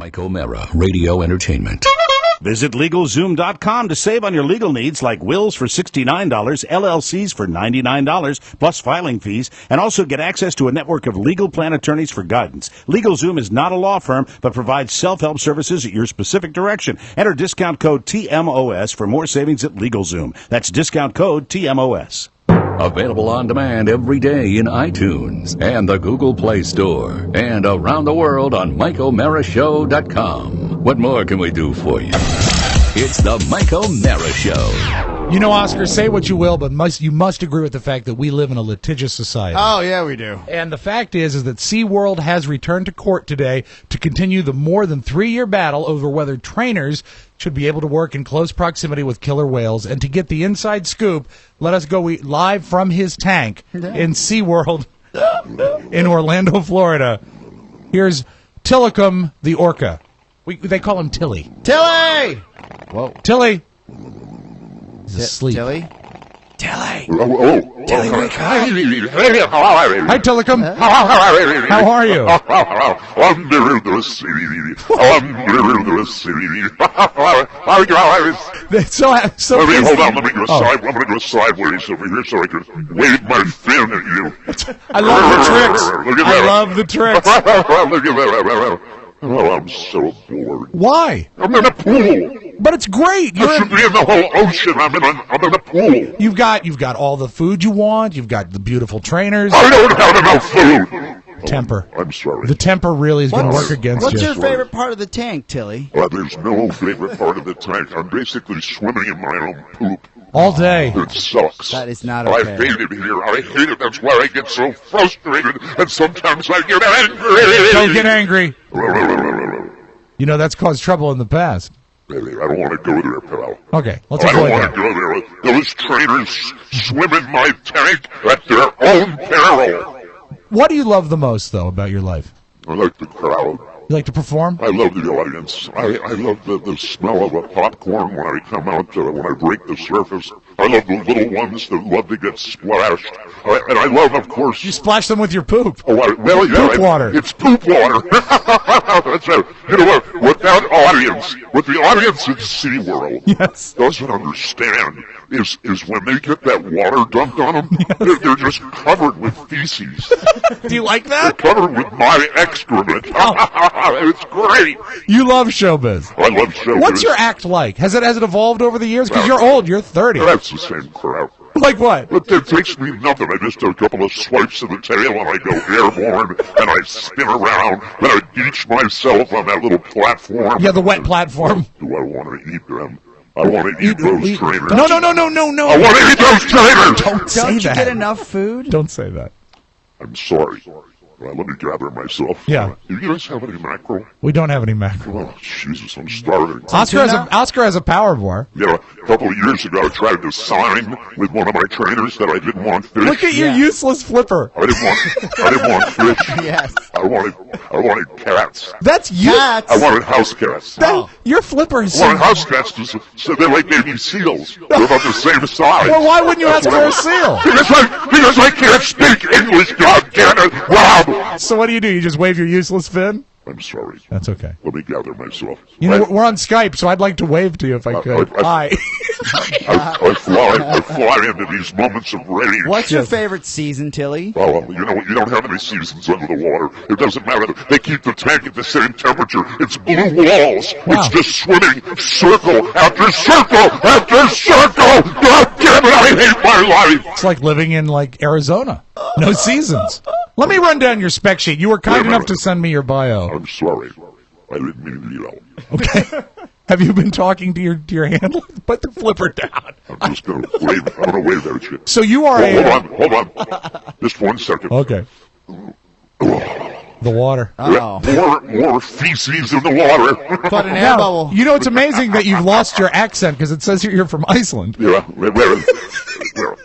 Mike O'Mara, Radio Entertainment. Visit LegalZoom.com to save on your legal needs like wills for $69, LLCs for $99, plus filing fees, and also get access to a network of legal plan attorneys for guidance. LegalZoom is not a law firm, but provides self-help services at your specific direction. Enter discount code TMOS for more savings at LegalZoom. That's discount code TMOS. Available on demand every day in iTunes and the Google Play Store, and around the world on MikeO'MaraShow.com. What more can we do for you? It's the Mike O'Mara Show. You know, Oscar, say what you will, but you must agree with the fact that we live in a litigious society. Oh, yeah, we do. And the fact is that SeaWorld has returned to court today to continue the more than 3-year battle over whether trainers should be able to work in close proximity with killer whales. And to get the inside scoop, let us go live from his tank in SeaWorld in Orlando, Florida. Here's Tillicum the orca. They call him Tilly. Tilly! Whoa. Tilly! He's asleep. Tilly? Tilly! Tilly, wake up. Hi, Tillicum. How are you? So hold on, let me go I'm going to go sideways over here so I can wave my fin at you. I love the tricks. I love the tricks. Look at that. Oh, I'm so bored. Why? I'm in a pool. But it's great. I should be in the whole ocean. I'm in a pool. You've got all the food you want. You've got the beautiful trainers. I don't have enough food. Temper. I'm sorry. The temper really is going to work against you. What's your favorite part of the tank, Tilly? Well, there's no favorite part of the tank. I'm basically swimming in my own poop. All day. It sucks. That is not okay. I hate it here. I hate it. That's why I get so frustrated, and sometimes I get angry. Don't get angry. You know, that's caused trouble in the past. Really, I don't want to go there, pal. Okay, let's I avoid don't that. want to go there. Those trainers swim in my tank at their own peril. What do you love the most, though, about your life? I like the crowd. You like to perform? I love the audience. I love the smell of a popcorn when I come out, when I break the surface. I love the little ones that love to get splashed. And I love, of course... You splash them with your poop. Oh, well, yeah. Poop water. It's poop water. That's right. You know what? With the audience at SeaWorld yes. doesn't understand is when they get that water dumped on them, yes. they're just covered with feces. Do you like that? They're covered with my excrement. It's great. You love showbiz. I love showbiz. What's your act like? Has it evolved over the years? Because you're old. You're 30. That's the same crap. Like what? It takes me nothing. I just do a couple of swipes of the tail and I go airborne and I spin around and I beach myself on that little platform. Yeah, the wet platform. Do I want to eat them? I want to eat those trainers. No. I want to eat those trainers. Don't you get enough food? Don't say that. I'm sorry. Well, let me gather myself. Yeah. Do you guys have any mackerel? We don't have any mackerel. Oh, Jesus, I'm starving. Oscar has a power bar. Yeah, a couple of years ago, I tried to sign with one of my trainers that I didn't want fish. Look at your useless flipper. I didn't want fish. Yes. I wanted cats. That's you. Cats. I wanted house cats. Your flipper is I wanted house cats so they're like baby seals. They're about the same size. Well, why wouldn't you ask for a seal? Because I can't speak English, goddammit, Rob! So what do? You just wave your useless fin? I'm sorry. That's okay. Let me gather myself. You know, we're on Skype, so I'd like to wave to you if I could. Hi. I fly into these moments of rage. What's your favorite season, Tilly? Well, you don't have any seasons under the water. It doesn't matter. They keep the tank at the same temperature. It's blue walls. Wow. It's just swimming circle after circle after circle. God damn it, I hate my life. It's like living in, Arizona. No seasons. Let me run down your spec sheet. You were kind enough to send me your bio. I'm sorry. I didn't mean to yell. Okay. Have you been talking to your handler? Put the flipper down. I'm just going to wave. I'm going to wave at you. So you are Hold on. Just 1 second. Okay. The water. More feces in the water. Put an air bubble. You know, it's amazing that you've lost your accent because it says here you're from Iceland. Yeah.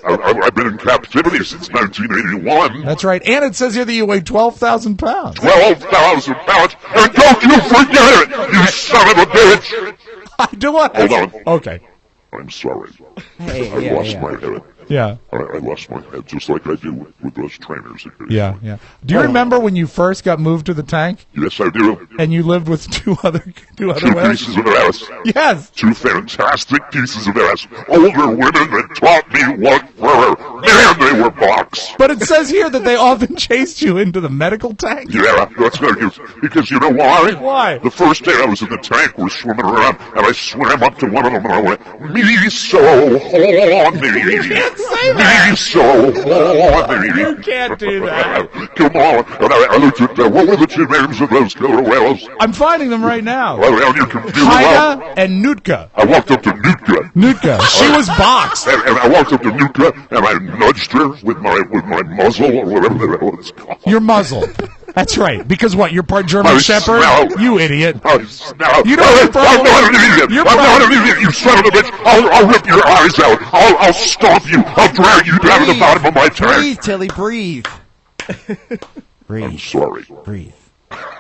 I've been in captivity since 1981. That's right. And it says here that you weigh 12,000 pounds. 12,000 pounds. And don't you forget it, you son of a bitch. I do what? Hold on. Okay. I'm sorry. Hey, I lost my head. Yeah. I lost my head, just like I do with those trainers. Yeah. Do you remember when you first got moved to the tank? Yes, I do. And you lived with two other Two whales? pieces of ass. Yes. Two fantastic pieces of ass. Older women that taught me what for. Man, they were box. But it says here that they often chased you into the medical tank. Yeah, that's no use. Because you know why? Why? The first day I was in the tank, we're swimming around, and I swam up to one of them, and I went, me so horny. You can't say that. Me so horny. You can't do that. Come on. And I looked at them. What were the two names of those killer whales? I'm finding them right now. Well, on your computer. Haida and Nootka. I walked up to Nootka. Nootka. She was boxed. And I walked up to Nootka, and I nudged her with my muzzle, or whatever the hell it's called. Your muzzle. That's right. Because what? You're part German I Shepherd? smell. You idiot. I smell. You don't I'm not an idiot. I'm not an idiot, you son of a bitch. I'll rip your eyes out. I'll stomp you. I'll drag you down to the bottom of my tank. Breathe, Tilly, breathe. Breathe. I'm sorry. Breathe.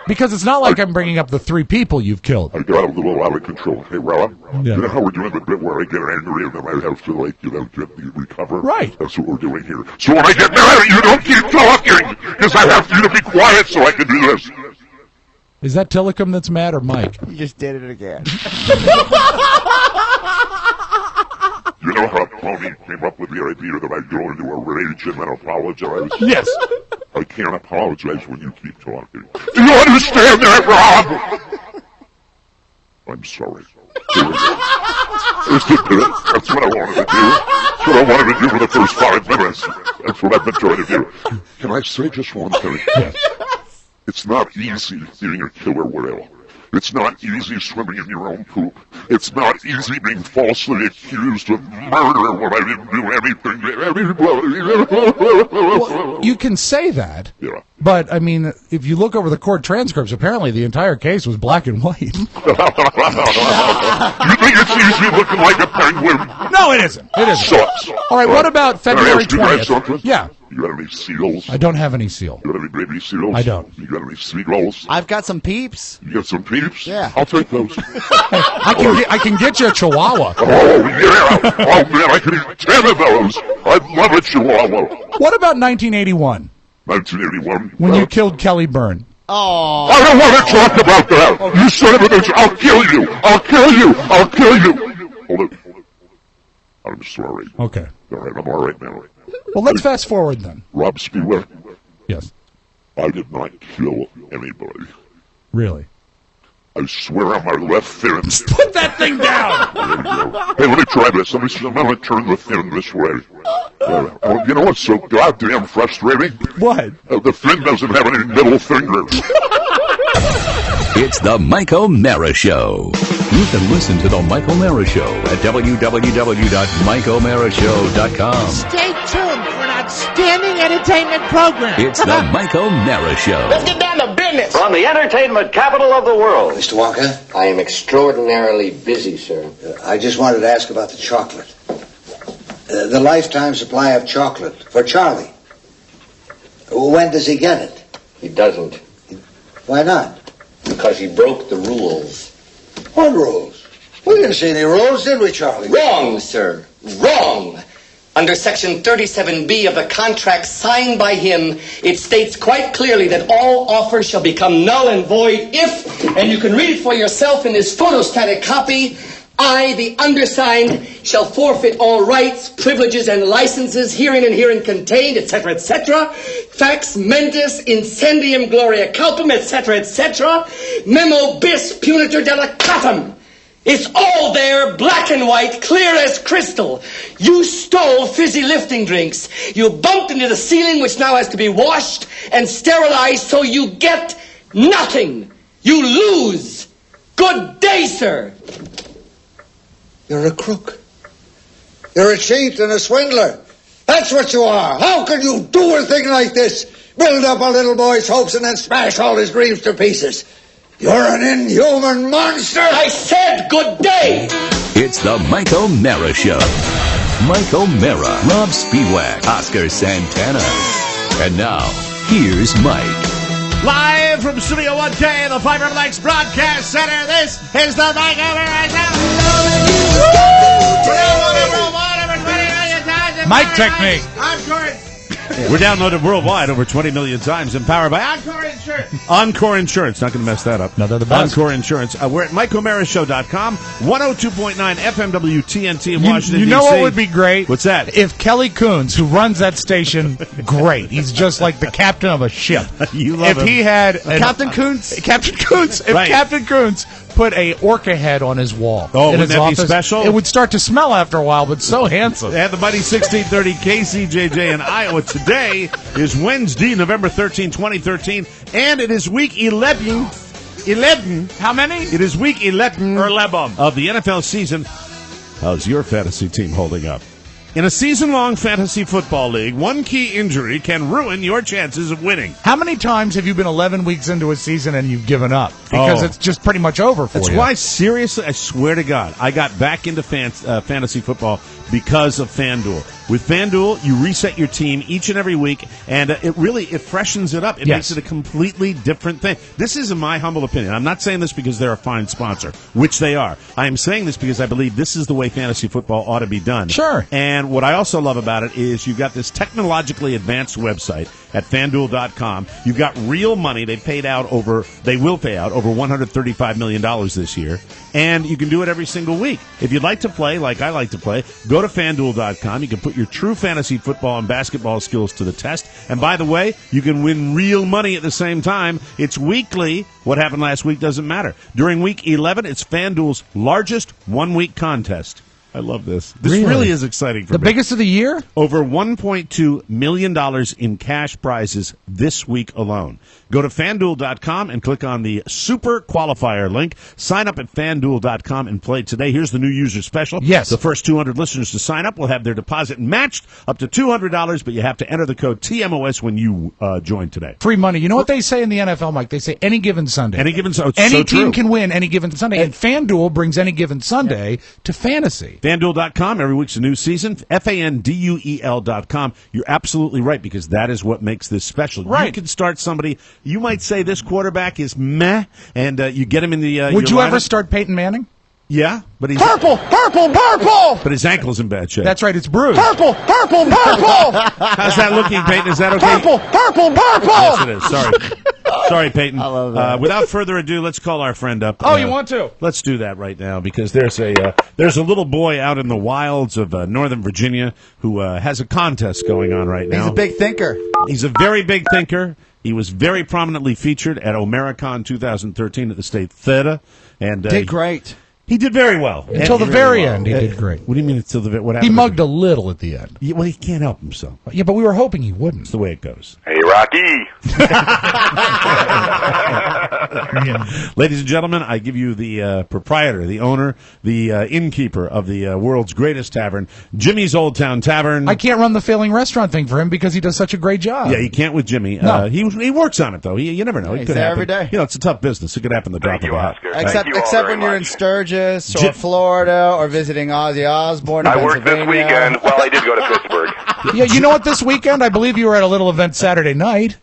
Because it's not like I'm bringing up the 3 people you've killed. I got a little out of control. Hey, Rob, Yeah. you know how we're doing the bit where I get angry and then I have to, like, recover? Right. That's what we're doing here. So when I get mad at you, don't keep talking, because I have you to be quiet so I can do this. Is that Tillicum that's mad or Mike? You just did it again. You know how Tony came up with the idea that I'd go into a rage and then apologize? Yes. I can't apologize when you keep talking. Do you understand that, Rob? I'm sorry. That's what I wanted to do. That's what I wanted to do for the first 5 minutes. That's what I've been trying to do. Can I say just one thing? Yes. It's not easy being a killer whale. It's not easy swimming in your own poop. It's not easy being falsely accused of murder when I didn't do anything. Well, you can say that. Yeah. But, I mean, if you look over the court transcripts, apparently the entire case was black and white. You think it's easy looking like a penguin? No, it isn't. It isn't. Sucks. All right, what about Can I February ask you guys 20th? something? Yeah. You got any seals? I don't have any seal. You got any baby seals? I don't. You got any seagulls? I've got some peeps. You got some peeps? Yeah. I'll take those. I can get you a chihuahua. Oh, yeah. Oh, man, I could eat 10 of those. I'd love a chihuahua. What about 1981, 1981. when you killed Kelly Byrne? Oh. I don't want to talk about that. You son of a bitch. I'll kill you. I'll kill you. I'll kill you. Hold it. I'm sorry. Okay. All right, I'm all right now. Well, let's fast forward then. Rob Spiewak, Yes. I did not kill anybody. Really? I swear on my left fin. Put that thing down! There you go. Hey, let me try this. I'm going to turn the fin this way. Oh, you know what's so goddamn frustrating? What? The fin doesn't have any middle fingers. It's the Mike O'Mara Show. You can listen to the Mike O'Mara Show at www.mikeomarashow.com. Stay tuned for an outstanding entertainment program. It's the Mike O'Mara Show. Let's get down to business. From the entertainment capital of the world. Mr. Wonka, I am extraordinarily busy, sir. I just wanted to ask about the chocolate. The lifetime supply of chocolate for Charlie. When does he get it? He doesn't. Why not? Because he broke the rules. What rules? We didn't see any rules, did we, Charlie? Wrong, sir. Wrong. Under Section 37B of the contract signed by him, it states quite clearly that all offers shall become null and void if, and you can read it for yourself in this photostatic copy, I, the undersigned, shall forfeit all rights, privileges, and licenses herein and herein contained, etc., etc. Fax mentis incendium gloria culpum, etc., etc. Memo bis punitor delicatum. It's all there, black and white, clear as crystal. You stole fizzy lifting drinks. You bumped into the ceiling, which now has to be washed and sterilized, so you get nothing. You lose. Good day, sir. You're a crook. You're a cheat and a swindler. That's what you are. How can you do a thing like this? Build up a little boy's hopes and then smash all his dreams to pieces. You're an inhuman monster. I said good day. It's the Mike O'Mara Show. Mike O'Mara, Rob Spiewak, Oscar Santana. And now, here's Mike. Live from Studio 1K, the Fiber Lakes Broadcast Center, this is the Mike O'Mara Show. Mic technique. Encore. We're downloaded worldwide over 20 million times and powered by Encore Insurance. Encore Insurance. Not going to mess that up. No, they're the best. Encore Insurance. We're at MikeOMaraShow.com, 102.9 FM WTNT in Washington, You know D.C. what would be great? What's that? If Kelly Coons, who runs that station, great. He's just like the captain of a ship. You love if him. he had Captain Coons? Captain Coons. If Right. Captain Coons put a orca head on his wall Oh, in wouldn't his that be office, special? it would start to smell after a while, but so handsome. And the mighty 1630 KCJJ in Iowa. Today is Wednesday, November 13, 2013, and it is week 11. 11. How many? It is week 11 Or lebum. of the NFL season. How's your fantasy team holding up? In a season-long fantasy football league, one key injury can ruin your chances of winning. How many times have you been 11 weeks into a season and you've given up? Because Oh. it's just pretty much over for That's you. why, seriously, I swear to God, I got back into fantasy football because of FanDuel. With FanDuel, you reset your team each and every week, and it freshens it up. It Yes. makes it a completely different thing. This is in my humble opinion. I'm not saying this because they're a fine sponsor, which they are. I am saying this because I believe this is the way fantasy football ought to be done. Sure. And what I also love about it is you've got this technologically advanced website at FanDuel.com. You've got real money. They will pay out over $135 million this year. And you can do it every single week. If you'd like to play, like I like to play, go to FanDuel.com. You can put your true fantasy football and basketball skills to the test. And by the way, you can win real money at the same time. It's weekly. What happened last week doesn't matter. During week 11, it's FanDuel's largest one-week contest. I love this. This really is exciting for The me. biggest of the year? Over $1.2 million in cash prizes this week alone. Go to FanDuel.com and click on the Super Qualifier link. Sign up at FanDuel.com and play today. Here's the new user special. Yes. The first 200 listeners to sign up will have their deposit matched up to $200, but you have to enter the code TMOS when you join today. Free money. You know what they say in the NFL, Mike? They say any given Sunday. Any given Sunday. Any so team true. can win any given Sunday. And FanDuel brings any given Sunday to fantasy. FanDuel.com, every week's a new season. FanDuel.com. You're absolutely right, because that is what makes this special. Right. You can start somebody, you might say this quarterback is meh, and you get him in the Would your you ever lineup. start Peyton Manning? Yeah, but he's Purple! but his ankle's in bad shape. That's right, it's bruised. Purple! How's that looking, Peyton? Is that okay? Purple! Yes, it is. Sorry, Peyton. I love that. Without further ado, let's call our friend up. Oh, you want to? Let's do that right now, because there's a little boy out in the wilds of Northern Virginia who has a contest going on right now. He's a big thinker. He's a very big thinker. He was very prominently featured at Omericon 2013 at the State Theater, and Did great. he did very well Until the very end, he did great. What do you mean until the what He happened? mugged a little at the end. Yeah, well, he can't help himself. Yeah, but we were hoping he wouldn't. It's the way it goes. Hey, Rocky. Ladies and gentlemen, I give you the proprietor, the owner, the innkeeper of the world's greatest tavern, Jimmy's Old Town Tavern. I can't run the failing restaurant thing for him because he does such a great job. Yeah, you can't with Jimmy. No. He works on it, though. You never know. It He's could there happen. every day. You know, it's a tough business. It could happen the drop Thank of you, a hat. Oscar. Right. Thank you all Except very when you're in much. Sturgis or Jim- Florida or visiting Ozzy Osbourne in I worked this Pennsylvania. weekend. Well, I did go to Pittsburgh. Yeah, you know what? This weekend, I believe you were at a little event Saturday night.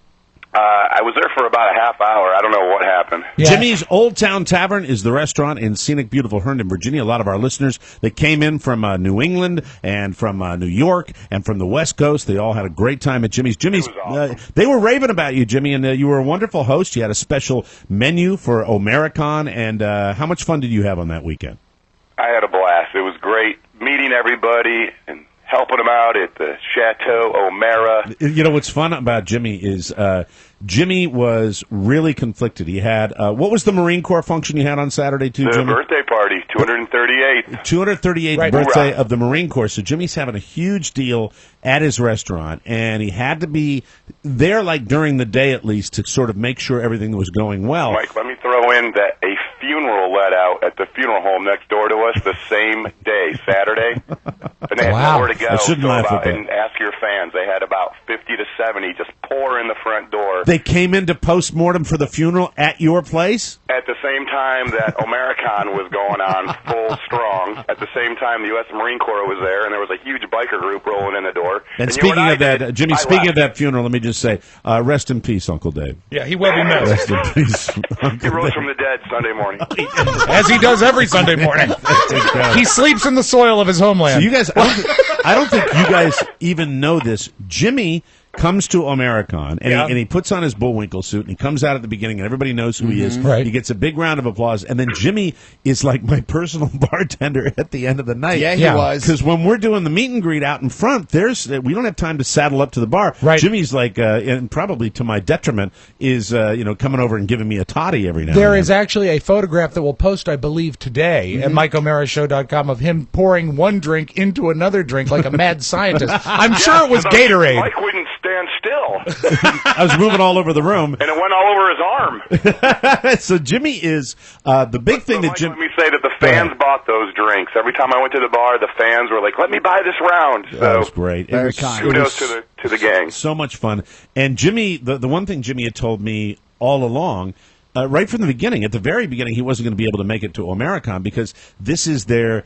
I was there for about a half hour. I don't know what happened. Yeah. Jimmy's Old Town Tavern is the restaurant in scenic, beautiful Herndon, Virginia. A lot of our listeners that came in from New England and from New York and from the West Coast, they all had a great time at Jimmy's. Jimmy's, It was awesome. they were raving about you, Jimmy, and you were a wonderful host. You had a special menu for Omericon, and how much fun did you have on that weekend? I had a blast. It was great meeting everybody and helping them out at the Chateau O'Mara. You know what's fun about Jimmy is Jimmy was really conflicted. He had what was the Marine Corps function you had on Saturday too, The Jimmy? birthday party, 238. 238th Right. birthday Hoorah. of the Marine Corps. So Jimmy's having a huge deal at his restaurant, and he had to be there like during the day at least to sort of make sure everything was going well. Mike, let me throw in that a funeral let out at the funeral home next door to us the same day, Saturday. And they had Wow. nowhere to go. I shouldn't so laugh at about, that. and ask your fans. They had about 50 to 70 just pour in the front door. They came in to post-mortem for the funeral at your place? At the same time that Omericon was going on full strong, at the same time the U.S. Marine Corps was there, and there was a huge biker group rolling in the door. And you know speaking what of I that, did? Jimmy, I speaking left. of that funeral, let me just say, rest in peace, Uncle Dave. Yeah, he will be missed. Rest in peace, He Uncle rose Dave. from the dead Sunday morning. As he does every Sunday morning. He sleeps in the soil of his homeland. So you guys, I don't think you guys even know this. Jimmy comes to Americon, and he puts on his Bullwinkle suit, and he comes out at the beginning, and everybody knows who he is. Right. He gets a big round of applause, and then Jimmy is like my personal bartender at the end of the night. Yeah, he was. Because when we're doing the meet and greet out in front, we don't have time to saddle up to the bar. Right. Jimmy's like, and probably to my detriment, is coming over and giving me a toddy every now and There then. is actually a photograph that will post, I believe, today at MikeO'MaraShow.com of him pouring one drink into another drink like a mad scientist. I'm sure it was Gatorade. Mike wouldn't stand still, I was moving all over the room. and it went all over his arm. So Jimmy is the big thing that Mike, Jim. let me say that the fans bought those drinks. Every time I went to the bar, the fans were like, "Let me buy this round." So That was great. Very It was kind. kudos to the gang. so much fun. And Jimmy, the one thing Jimmy had told me all along, right from the beginning, at the very beginning, he wasn't going to be able to make it to Americon because this is their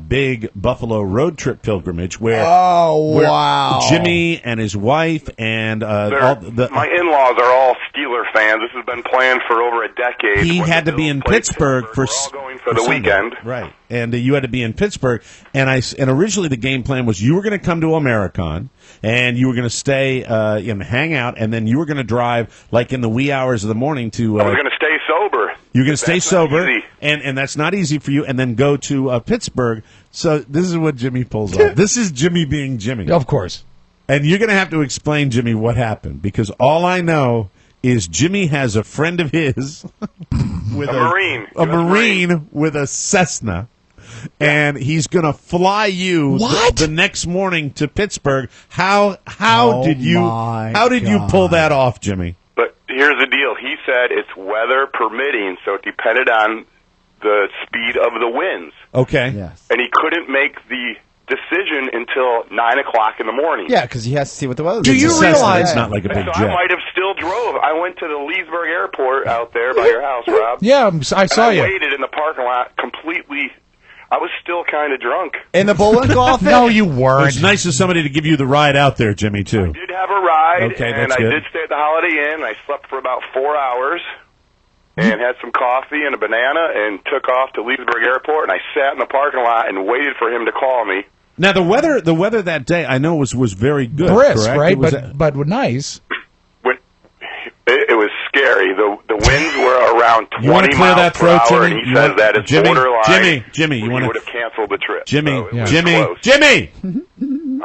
big Buffalo road trip pilgrimage where wow. Jimmy and his wife and My in-laws are all Steeler fans. This has been planned for over a decade. he When had the to be Bills in played Pittsburgh for We're all going for the Sunday. weekend. Right? And you had to be in Pittsburgh, and originally the game plan was you were going to come to Americon, and you were going to stay and hang out, and then you were going to drive like in the wee hours of the morning to. I was going to stay sober. You're going to stay That's not sober, easy. and that's not easy for you, and then go to Pittsburgh. So this is what Jimmy pulls off. This is Jimmy being Jimmy. Of course. And you're going to have to explain, Jimmy, what happened, because all I know is Jimmy has a friend of his with A Marine. a U.S. Marine with a Cessna, and he's going to fly you the next morning to Pittsburgh. How did you pull that off, Jimmy? But here's the deal. He said it's weather permitting, so it depended on the speed of the winds. Okay. Yes. And he couldn't make the decision until 9 o'clock in the morning. Yeah, because he has to see what the weather. Do you It's a Cessna. realize- It's not like a big So jet? I might have still drove. I went to the Leesburg Airport out there by your house, Rob. Yeah, I saw and I you. waited in the parking lot completely. I was still kind of drunk. In the Bullwinkle outfit? No, you It weren't. was nice of somebody to give you the ride out there, Jimmy, too. Did have a ride, Okay, and that's I good. did stay at the Holiday Inn. I slept for about 4 hours and had some coffee and a banana and took off to Leesburg Airport, and I sat in the parking lot and waited for him to call me. Now the weather that day I know was very good. Brisk, correct? right? It was But nice. When it was scary. The winds were around You wanna 20 clear miles that per throat, hour, Jimmy? and he You says want- that is Jimmy, borderline. Jimmy, you wanna- would have canceled the trip. Jimmy, So it was Jimmy, close. Jimmy,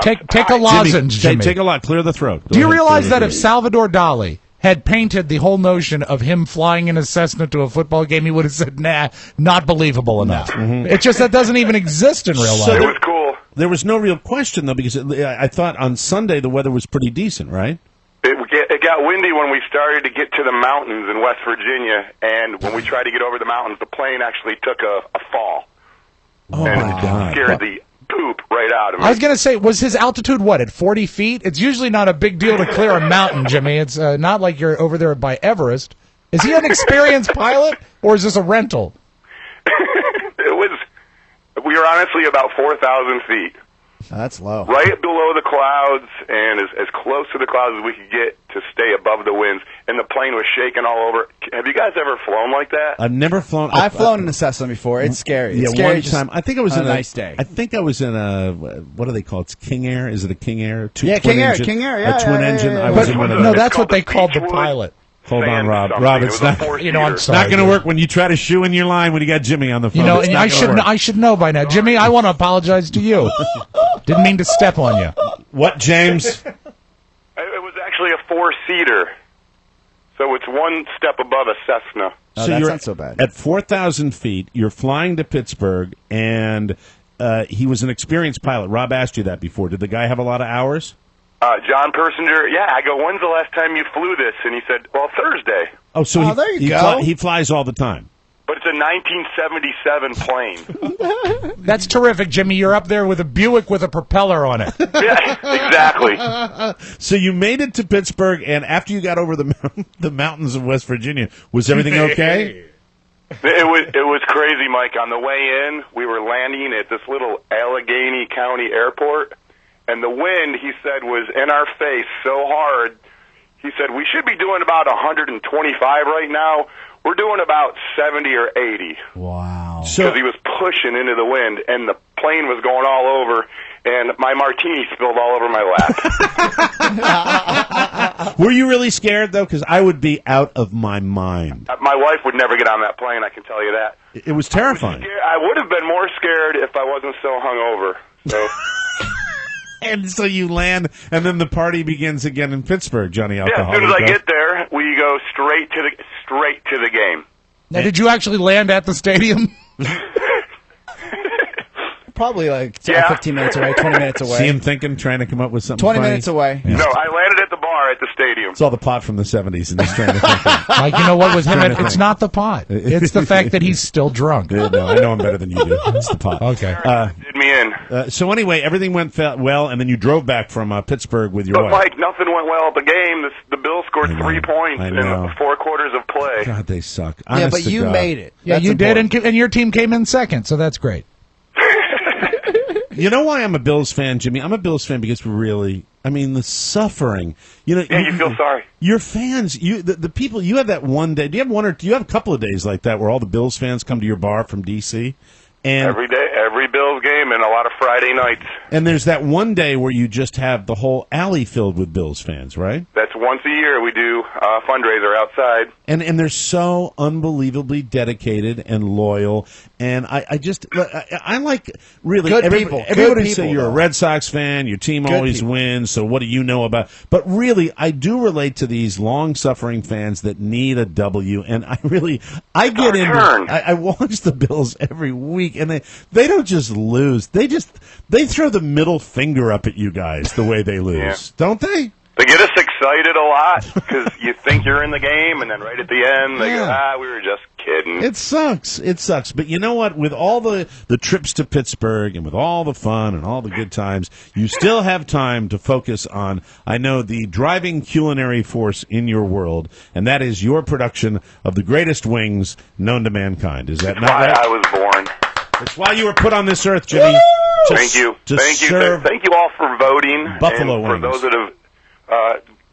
Take a lozenge, Jimmy. take a lot. Clear the throat. Go Do you ahead, realize clear that the if throat. Salvador Dali had painted the whole notion of him flying in a Cessna to a football game, he would have said, nah, not believable enough. It's just that doesn't even exist in real life. So It was cool. there was no real question though, because I thought on Sunday the weather was pretty decent, right? It got windy when we started to get to the mountains in West Virginia, and when we tried to get over the mountains, the plane actually took a fall. Oh and my God! Scared the poop right out of me. I was going to say, was his altitude what, at 40 feet? It's usually not a big deal to clear a mountain, Jimmy. It's not like you're over there by Everest. Is he an experienced pilot, or is this a rental? We were honestly about 4,000 feet. That's low. Right below the clouds and as close to the clouds as we could get to stay above the winds. And the plane was shaking all over. Have you guys ever flown like that? I've never flown. I've flown in a Cessna before. It's scary. Yeah, It's scary one just time. I think I was on in a nice day. I think I was in a what do they call it? It's King Air. Is it a King Air? Yeah, twin King Air, engine, King Air, yeah, a twin yeah, engine. yeah, I yeah. was But in one of No, those. that's what they called the Beechwood pilot. Hold on, Sand Rob. something. Rob, It it's was a not. four-seater. You know, I'm It's sorry. not going to dude. work when you try to shoe in your line when you got Jimmy on the phone. You know, It's and not gonna work. I should know by now. Jimmy, I want to apologize to you. Didn't mean to step on you. What, James? It was actually a four-seater. So it's one step above a Cessna. Oh, that's you're not so bad. At 4,000 feet, you're flying to Pittsburgh, and he was an experienced pilot. Rob asked you that before. Did the guy have a lot of hours? John Persinger, yeah, I go, when's the last time you flew this? And he said, well, Thursday. Oh, so Oh, there you go. He flies all the time. But it's a 1977 plane. That's terrific, Jimmy. You're up there with a Buick with a propeller on it. Yeah, exactly. So you made it to Pittsburgh, and after you got over the mountains of West Virginia, was everything okay? It was crazy, Mike. On the way in, we were landing at this little Allegheny County airport, and the wind, he said, was in our face so hard. He said, we should be doing about 125 right now. We're doing about 70 or 80. Wow. Because he was pushing into the wind, and the plane was going all over, and my martini spilled all over my lap. Were you really scared, though? Because I would be out of my mind. My wife would never get on that plane, I can tell you that. It was terrifying. I would have been more scared if I wasn't so hungover. So. And so you land, and then the party begins again in Pittsburgh, Johnny Yeah, Alcoholic. as soon as I get there, we go straight to the game. Now, did you actually land at the stadium? Probably like 15 minutes away, 20 minutes away. See him thinking, trying to come up with something 20 funny? minutes away. Yeah. No, I landed at the bar at the stadium. It's all the pot from the 70s, and he's trying to think. Like, you know what was him? Trying to It's think. not the pot. It's the fact that he's still drunk. No, I know him better than you do. It's the pot. Okay. Did me in. So anyway, everything went well, and then you drove back from Pittsburgh with your But, wife. Mike, nothing went well at the game. The Bills scored 3 points I in know. 4 quarters of play. God, they suck. Yeah, Honest but to you God. made it. Yeah, That's you important. did, and your team came in second, so that's great. You know why I'm a Bills fan, Jimmy? I'm a Bills fan because the suffering. Yeah, you feel sorry. Your fans, the people, you have that one day. Do you have a couple of days like that where all the Bills fans come to your bar from D.C.? And Every day, every Bills game, and a lot of Friday nights. And there's that one day where you just have the whole alley filled with Bills fans, right? That's once a year we do a fundraiser outside. And they're so unbelievably dedicated and loyal. And I like really Good everybody, people. everybody Good say people, you're a though. Red Sox fan, your team Good always people. wins, so what do you know about? But really, I do relate to these long-suffering fans that need a W, and I get into I watch the Bills every week, and they don't just lose. They throw the middle finger up at you guys the way they lose, don't they? They get us excited a lot because you think you're in the game, and then right at the end, they go, we were just kidding. It sucks. It sucks. But you know what? With all the trips to Pittsburgh and with all the fun and all the good times, you still have time to focus on, I know, the driving culinary force in your world, and that is your production of the greatest wings known to mankind. Is that That's not why right? I was born. It's why you were put on this earth, Jimmy. Thank you. Thank you. serve Thank you all for voting. Buffalo and for wings. those that have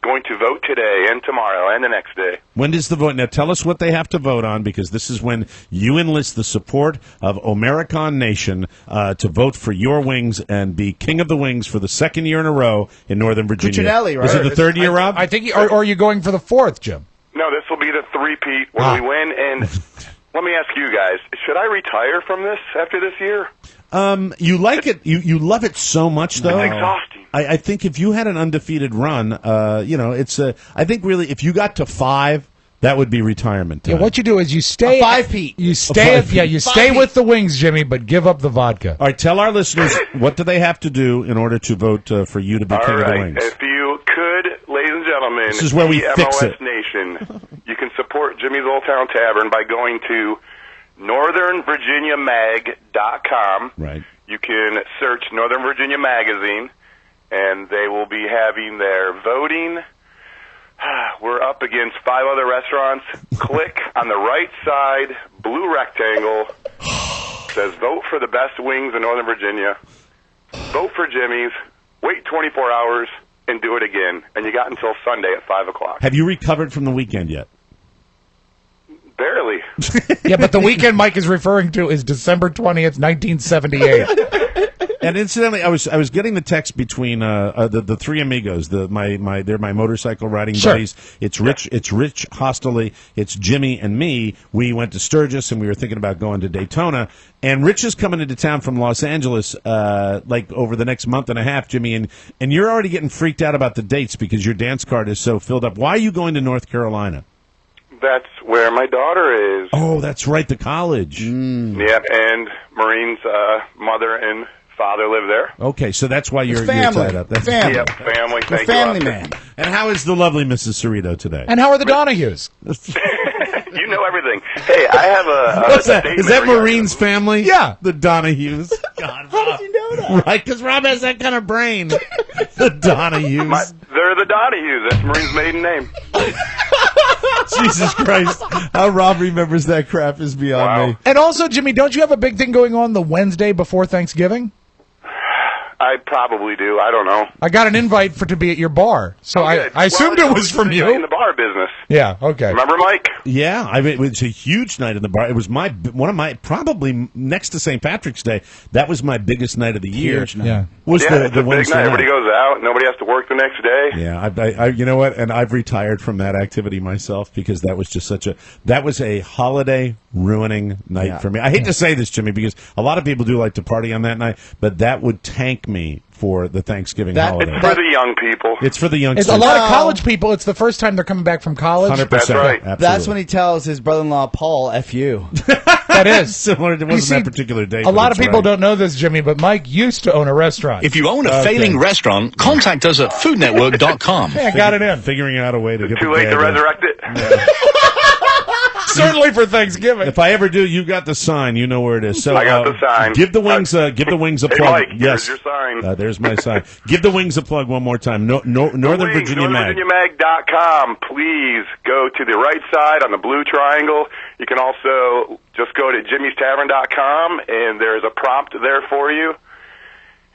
going to vote today and tomorrow and the next day. When does the vote? Now, tell us what they have to vote on, because this is when you enlist the support of American Nation to vote for your wings and be king of the wings for the second year in a row in Northern Virginia. Cuccinelli, right? Is it the third year, Rob? I think, or are you going for the fourth, Jim? No, this will be the three-peat when we win. And let me ask you guys, should I retire from this after this year? You like it. You love it so much, though. It's exhausting. I think if you had an undefeated run, it's I think really if you got to 5, that would be retirement time. Yeah, what you do is you stay A 5-peat. You stay. A 5-peat. You stay with the wings, Jimmy, but give up the vodka. All right, tell our listeners what do they have to do in order to vote for you to be king of the wings. If you could, ladies and gentlemen, This is where we fix TMOS it. Nation, you can support Jimmy's Old Town Tavern by going to northernvirginiamag.com. Right. You can search Northern Virginia Magazine, and they will be having their voting. We're up against 5 other restaurants. Click on the right side, blue rectangle, says vote for the best wings in Northern Virginia. Vote for Jimmy's. Wait 24 hours and do it again. And you got until Sunday at 5 o'clock. Have you recovered from the weekend yet? Barely. Yeah, but the weekend Mike is referring to is December 20th, 1978. And incidentally, I was getting the text between the three amigos. They're my motorcycle riding buddies. It's Rich Hosteley, it's Jimmy and me. We went to Sturgis and we were thinking about going to Daytona. And Rich is coming into town from Los Angeles like over the next month and a half, Jimmy. And you're already getting freaked out about the dates because your dance card is so filled up. Why are you going to North Carolina? That's where my daughter is. Oh, that's right, the college. Yep, and Maureen's mother and father live there. Okay, so that's why you're family. tied up. That's Family. Yep, family. You're Thank family you. man. And how is the lovely Mrs. Cerrito today? And how are the Donahues? You know everything. Hey, I have a What's that? statement Is that regarding- Maureen's family? Yeah. The Donahues. God, how did you know that? Right, because Rob has that kind of brain. The Donahues. They're the Donahues. That's Maureen's maiden name. Jesus Christ. How Rob remembers that crap is beyond Wow. me. And also, Jimmy, don't you have a big thing going on the Wednesday before Thanksgiving? I probably do. I don't know. I got an invite to be at your bar, so I assumed it was from you. In the bar business. Yeah. Okay. Remember, Mike? Yeah, it was a huge night in the bar. It was one of my probably next to St. Patrick's Day. That was my biggest night of the year. Huge night. Yeah. Was it's the a big Wednesday night. night. Everybody goes out. Nobody has to work the next day. Yeah, I you know what? And I've retired from that activity myself because that was just that was a holiday ruining night for me. I hate to say this, Jimmy, because a lot of people do like to party on that night, but that would tank me for the Thanksgiving holiday. It's for the young people. It's for the youngsters. It's a lot of college people. It's the first time they're coming back from college. 100%. That's right. Absolutely. That's when he tells his brother-in-law, Paul, F you. That is. Similar. It wasn't that particular day. A lot of people don't know this, Jimmy, but Mike used to own a restaurant. If you own a failing restaurant, contact us at foodnetwork.com. Hey, I got it in. Figuring out a way to get Too late to resurrect it. Certainly for Thanksgiving. If I ever do, you got the sign. You know where it is. So I got the sign. Give the wings a Hey, plug. Mike, Yes, here's your sign. There's my sign. Give the wings a plug one more time. Northern Virginia Mag. NorthernVirginiaMag.com. Please go to the right side on the blue triangle. You can also just go to jimmystavern.com, and there's a prompt there for you.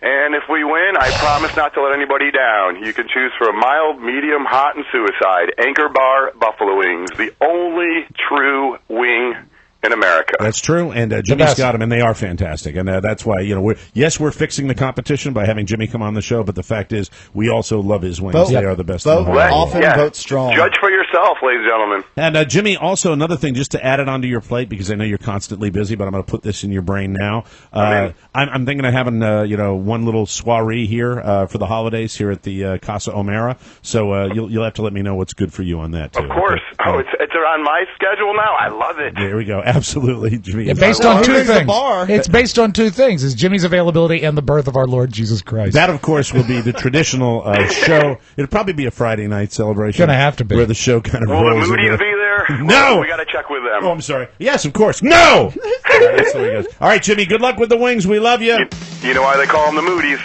And if we win, I promise not to let anybody down. You can choose for a mild, medium, hot, and suicide. Anchor Bar Buffalo Wings, the only true wing in America. That's true, and Jimmy's got them, and they are fantastic. And that's why, we're fixing the competition by having Jimmy come on the show, but the fact is, we also love his wings. They are the best. Vote often, vote strong. Judge for yourself, ladies and gentlemen. And Jimmy, also another thing, just to add it onto your plate, because I know you're constantly busy, but I'm going to put this in your brain now. I'm thinking of having, one little soiree here for the holidays here at the Casa O'Mara. So you'll have to let me know what's good for you on that, too. Of course. Okay. It's on my schedule now. I love it. There we go. Absolutely, Jimmy. Yeah, based on two things. It's based on two things: is Jimmy's availability and the birth of our Lord Jesus Christ. That, of course, will be the traditional show. It'll probably be a Friday night celebration. Gonna have to be where the show kind of Will rolls. the Moody's into be there? No, well, we got to check with them. Oh, I'm sorry. Yes, of course. No. That's the way it goes. All right, Jimmy. Good luck with the wings. We love you. You know why they call them the Moody's?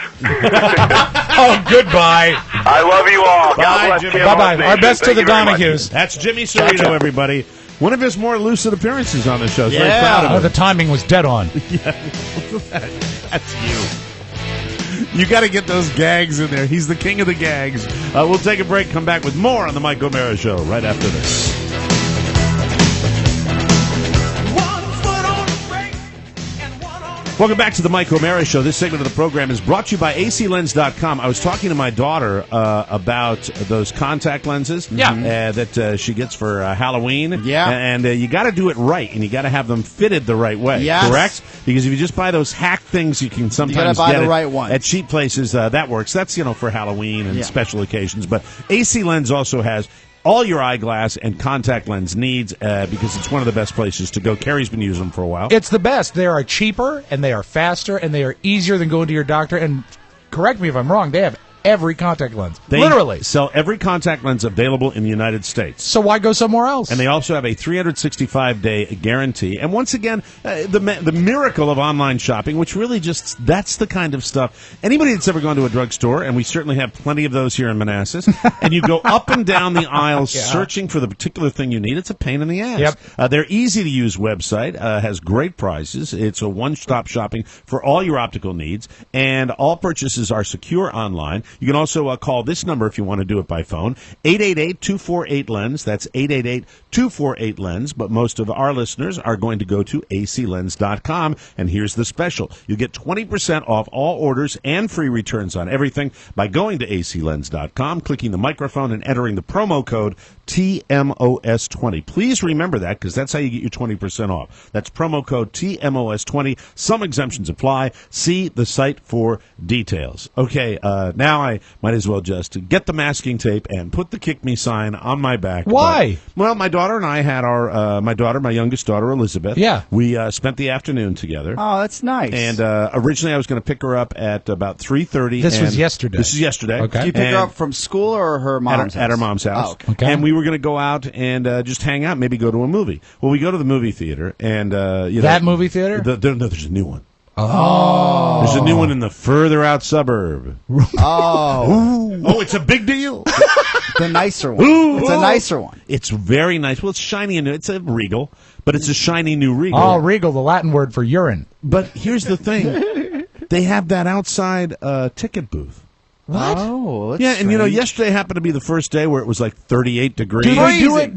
Oh, goodbye. I love you all. God Bye, bless Jimmy. you. Bye-bye. Our best to the Donahues. That's Jimmy Cerrito, everybody. One of his more lucid appearances on the show. So very proud of him. The timing was dead on. That's you. You got to get those gags in there. He's the king of the gags. We'll take a break, come back with more on the Mike O'Mara Show right after this. Welcome back to the Mike O'Mara Show. This segment of the program is brought to you by ACLens.com. I was talking to my daughter about those contact lenses that she gets for Halloween. Yeah. And you got to do it right, and you got to have them fitted the right way. Yes. Correct? Because if you just buy those hack things, you can sometimes buy get the it right one. at cheap places. That works. That's, for Halloween and special occasions. But AC Lens also has all your eyeglass and contact lens needs because it's one of the best places to go. Carrie's been using them for a while. It's the best. They are cheaper, and they are faster, and they are easier than going to your doctor. And correct me if I'm wrong, they have every contact lens. They literally sell every contact lens available in the United States. So why go somewhere else? And they also have a 365-day guarantee. And once again, the miracle of online shopping, which really just, that's the kind of stuff. Anybody that's ever gone to a drugstore, and we certainly have plenty of those here in Manassas, and you go up and down the aisles searching for the particular thing you need, it's a pain in the ass. Yep. Their easy-to-use website has great prices. It's a one-stop shopping for all your optical needs, and all purchases are secure online. You can also call this number if you want to do it by phone, 888-248-LENS. That's 888-248-LENS. But most of our listeners are going to go to aclens.com, and here's the special. You get 20% off all orders and free returns on everything by going to aclens.com, clicking the microphone, and entering the promo code TMOS20. Please remember that, because that's how you get your 20% off. That's promo code TMOS20. Some exemptions apply. See the site for details. Okay, now I might as well just get the masking tape and put the Kick Me sign on my back. Why? Well, my daughter and I had my youngest daughter, Elizabeth. Yeah. We spent the afternoon together. Oh, that's nice. And originally I was going to pick her up at about 3:30. This was yesterday. This is yesterday. Okay. Did you pick her up from school or her mom's house? At her mom's house. Oh, okay. And we were going to go out and just hang out, maybe go to a movie. Well, we go to the movie theater, and that movie theater? No, there's a new one. Oh. There's a new one in the further out suburb. Oh. Oh, it's a big deal. The nicer one. Ooh. It's a nicer one. It's very nice. Well, it's shiny and new. It's a Regal, but it's a shiny new Regal. Oh, Regal, the Latin word for urine. But here's the thing. They have that outside ticket booth. What? Oh, that's Yeah, and strange. yesterday happened to be the first day where it was like 38 degrees.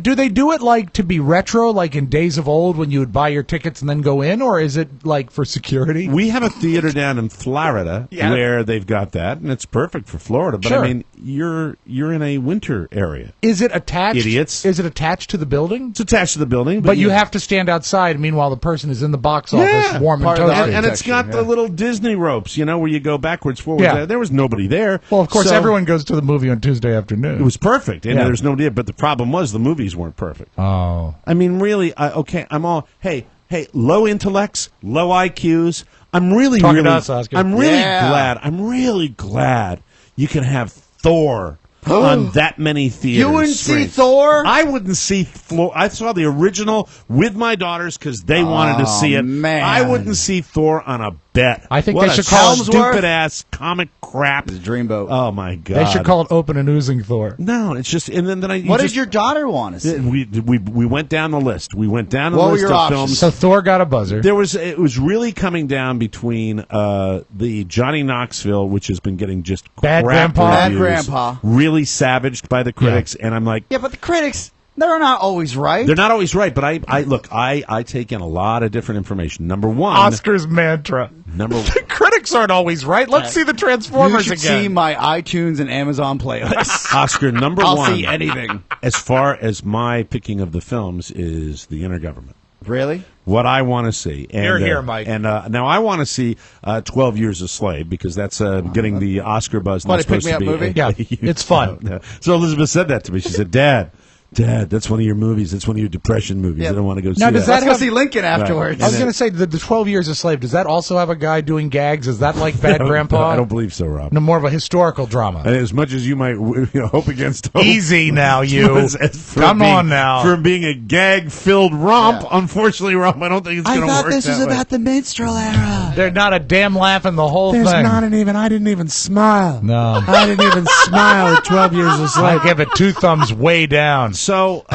Do they do it like to be retro, like in days of old when you would buy your tickets and then go in, or is it like for security? We have a theater down in Florida where they've got that, and it's perfect for Florida. But Sure. I mean, you're in a winter area. Is it attached? Idiots. Is it attached to the building? It's attached to the building, But you have to stand outside. Meanwhile, the person is in the box office, warm and part of the toasty. and it's got the little Disney ropes, where you go backwards, forwards. Yeah. There was nobody there. Well, of course, So everyone goes to the movie on Tuesday afternoon. It was perfect, and Yeah. there's nobody there. But the problem was the movies weren't perfect. Oh. I mean, really, I'm all, hey, low intellects, low IQs. I'm really Talking to us, Oscar. I'm really glad you can have Thor on that many theaters. You wouldn't see screens. Thor? I wouldn't see Thor. I saw the original with my daughters because they wanted to see it. man. I wouldn't see Thor on a bet. I think what they a should call it stupid ass comic crap. It's a dreamboat. Oh my god! They should call it Open and Oozing Thor. No, it's just and then I. What did your daughter want to see? We went down the list. We went down the What were list your of options? films. So Thor got a buzzer. It was really coming down between the Johnny Knoxville, which has been getting just Bad crap Grandpa. Bad reviews, Grandpa. really savaged by the critics, and I'm like, Yeah, but the critics, they're not always right. they're not always right. But I take in a lot of different information. Number one, Oscar's mantra. number Critics aren't always right. Let's see the You Transformers should again. see my iTunes and Amazon playlist. Oscar number I'll one. see anything. As far as my picking of the films is the Intergovernment. Really? What I want to see. And, You're here, Mike. And now I want to see 12 Years a Slave because that's getting the Oscar buzz. What, Not a supposed to pick-me-up be movie? Yeah, it's fun. No. So Elizabeth said that to me. She said, Dad, that's one of your movies. That's one of your depression movies. Yeah. I don't want to go see Now, does that. that Let's go have- see Lincoln afterwards. I was going to say, the 12 Years a Slave, does that also have a guy doing gags? Is that like Bad Grandpa? I don't believe so, Rob. No, more of a historical drama. And as much as you might hope against hope. Easy now, you. For Come being- on now. For being a gag-filled romp, Yeah. Unfortunately, Rob, I don't think it's going to work that way. the minstrel era. There's not a damn laugh in the whole There's thing. not even, I didn't even smile. No. I didn't even smile at 12 Years a Slave. I give it two thumbs way down. So,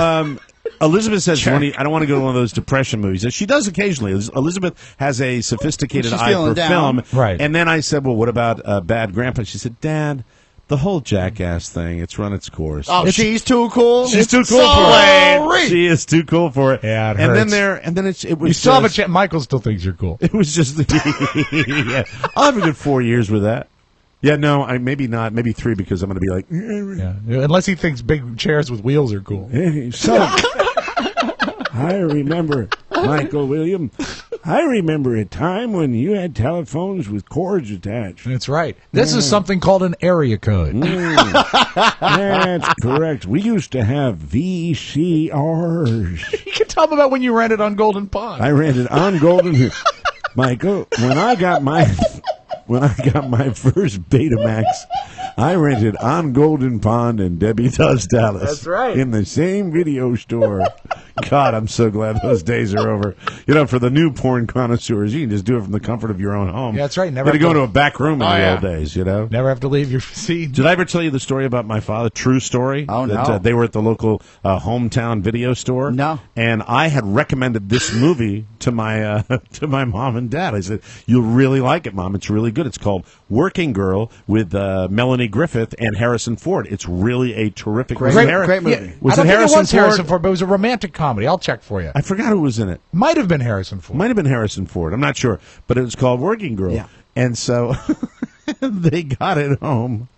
Elizabeth says, I don't want to go to one of those depression movies. She does occasionally. Elizabeth has a sophisticated She's eye feeling for down. film. Right. And then I said, well, what about Bad Grandpa? She said, Dad, the whole Jackass thing, it's run its course. Oh, she's too cool? She's too cool Sorry. for it. She is too cool for it. Yeah, it and hurts. then it was You still have a just- chance. Michael still thinks you're cool. It was just yeah. I'll have a good 4 years with that. Yeah, no, maybe not. Maybe 3 because I'm going to be like, Yeah. Unless he thinks big chairs with wheels are cool. hey, so I remember, Michael William, I remember a time when you had telephones with cords attached. That's right. This is something called an area code. That's correct. We used to have VCRs. You can tell them about when you rented on Golden Pond. I rented on Golden. Michael, when I got my first Betamax, I rented on Golden Pond and Debbie Does Dallas. That's right. In the same video store. God, I'm so glad those days are over. For the new porn connoisseurs, you can just do it from the comfort of your own home. Yeah, that's right. Never to go to a back room in the yeah. old days, Never have to leave your seat. Did I ever tell you the story about my father? True story? Oh, that, no. they were at the local hometown video store. No. And I had recommended this movie to my mom and dad. I said, "You'll really like it, Mom. It's really good. It's called Working Girl with Melanie Griffith and Harrison Ford. It's really a terrific Great movie. movie. Yeah, Was I don't it think Harrison it was Ford? Harrison Ford, but it was a romantic comedy. I'll check for you. I forgot who was in it. Might have been Harrison Ford. Might have been Harrison Ford. I'm not sure. But it was called Working Girl. Yeah. And so they got it home,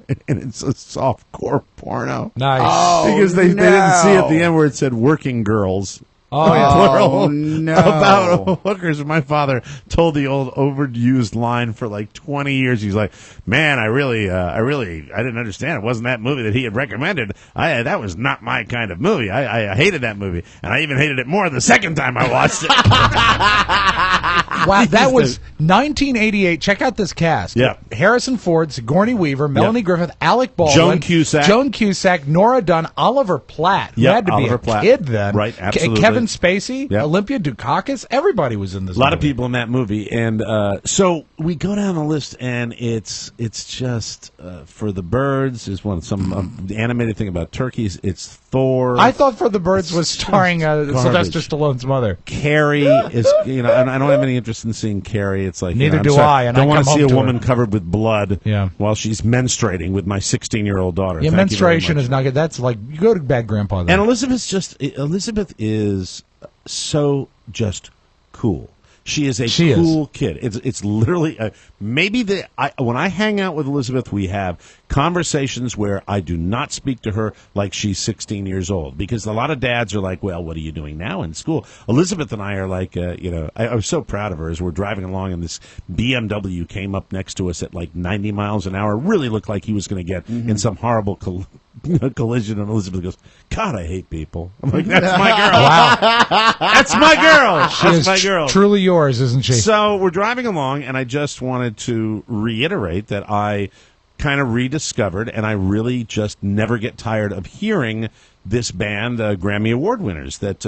and it's a softcore porno. Nice. Oh, Because they didn't see at the end where it said working girls. Oh, yeah. Plural no. about hookers. My father told the old overused line for like 20 years. He's like, man, I didn't understand. It wasn't that movie that he had recommended. That was not my kind of movie. I hated that movie. And I even hated it more the second time I watched it. Wow, that was 1988. Check out this cast. Yeah. Harrison Ford, Sigourney Weaver, Melanie Griffith, Alec Baldwin, Joan Cusack, Nora Dunn, Oliver Platt, who Yep, had to Oliver be a Platt. kid then. Right, absolutely. Kevin Kevin Spacey, Yep. Olympia Dukakis, everybody was in this. A lot of people in that movie, and so we go down the list, and it's just For the Birds is some animated thing about turkeys. It's Thor. I thought For the Birds was starring Sylvester Stallone's mother. Carrie is, and I don't have any interest in seeing Carrie. It's like Neither I'm do sorry, I, and don't I want to come see a home to woman her. covered with blood Yeah. while she's menstruating with my 16-year-old daughter. Yeah, Thank you very menstruation much. is not good. That's like you go to bad grandpa. Then. And Elizabeth is so just cool. She is a cool kid. It's literally maybe when I hang out with Elizabeth, we have conversations where I do not speak to her like she's 16 years old, because a lot of dads are like, "Well, what are you doing now in school?" Elizabeth and I are like, I was so proud of her as we're driving along, and this BMW came up next to us at like 90 miles an hour. Really looked like he was going to get in some horrible collision, and Elizabeth goes, "God, I hate people." I'm like, "That's my girl." Wow, that's my girl. She That's is my girl. Truly yours, isn't she? So we're driving along, and I just wanted to reiterate that I kind of rediscovered, and I really just never get tired of hearing this band, Grammy Award winners, that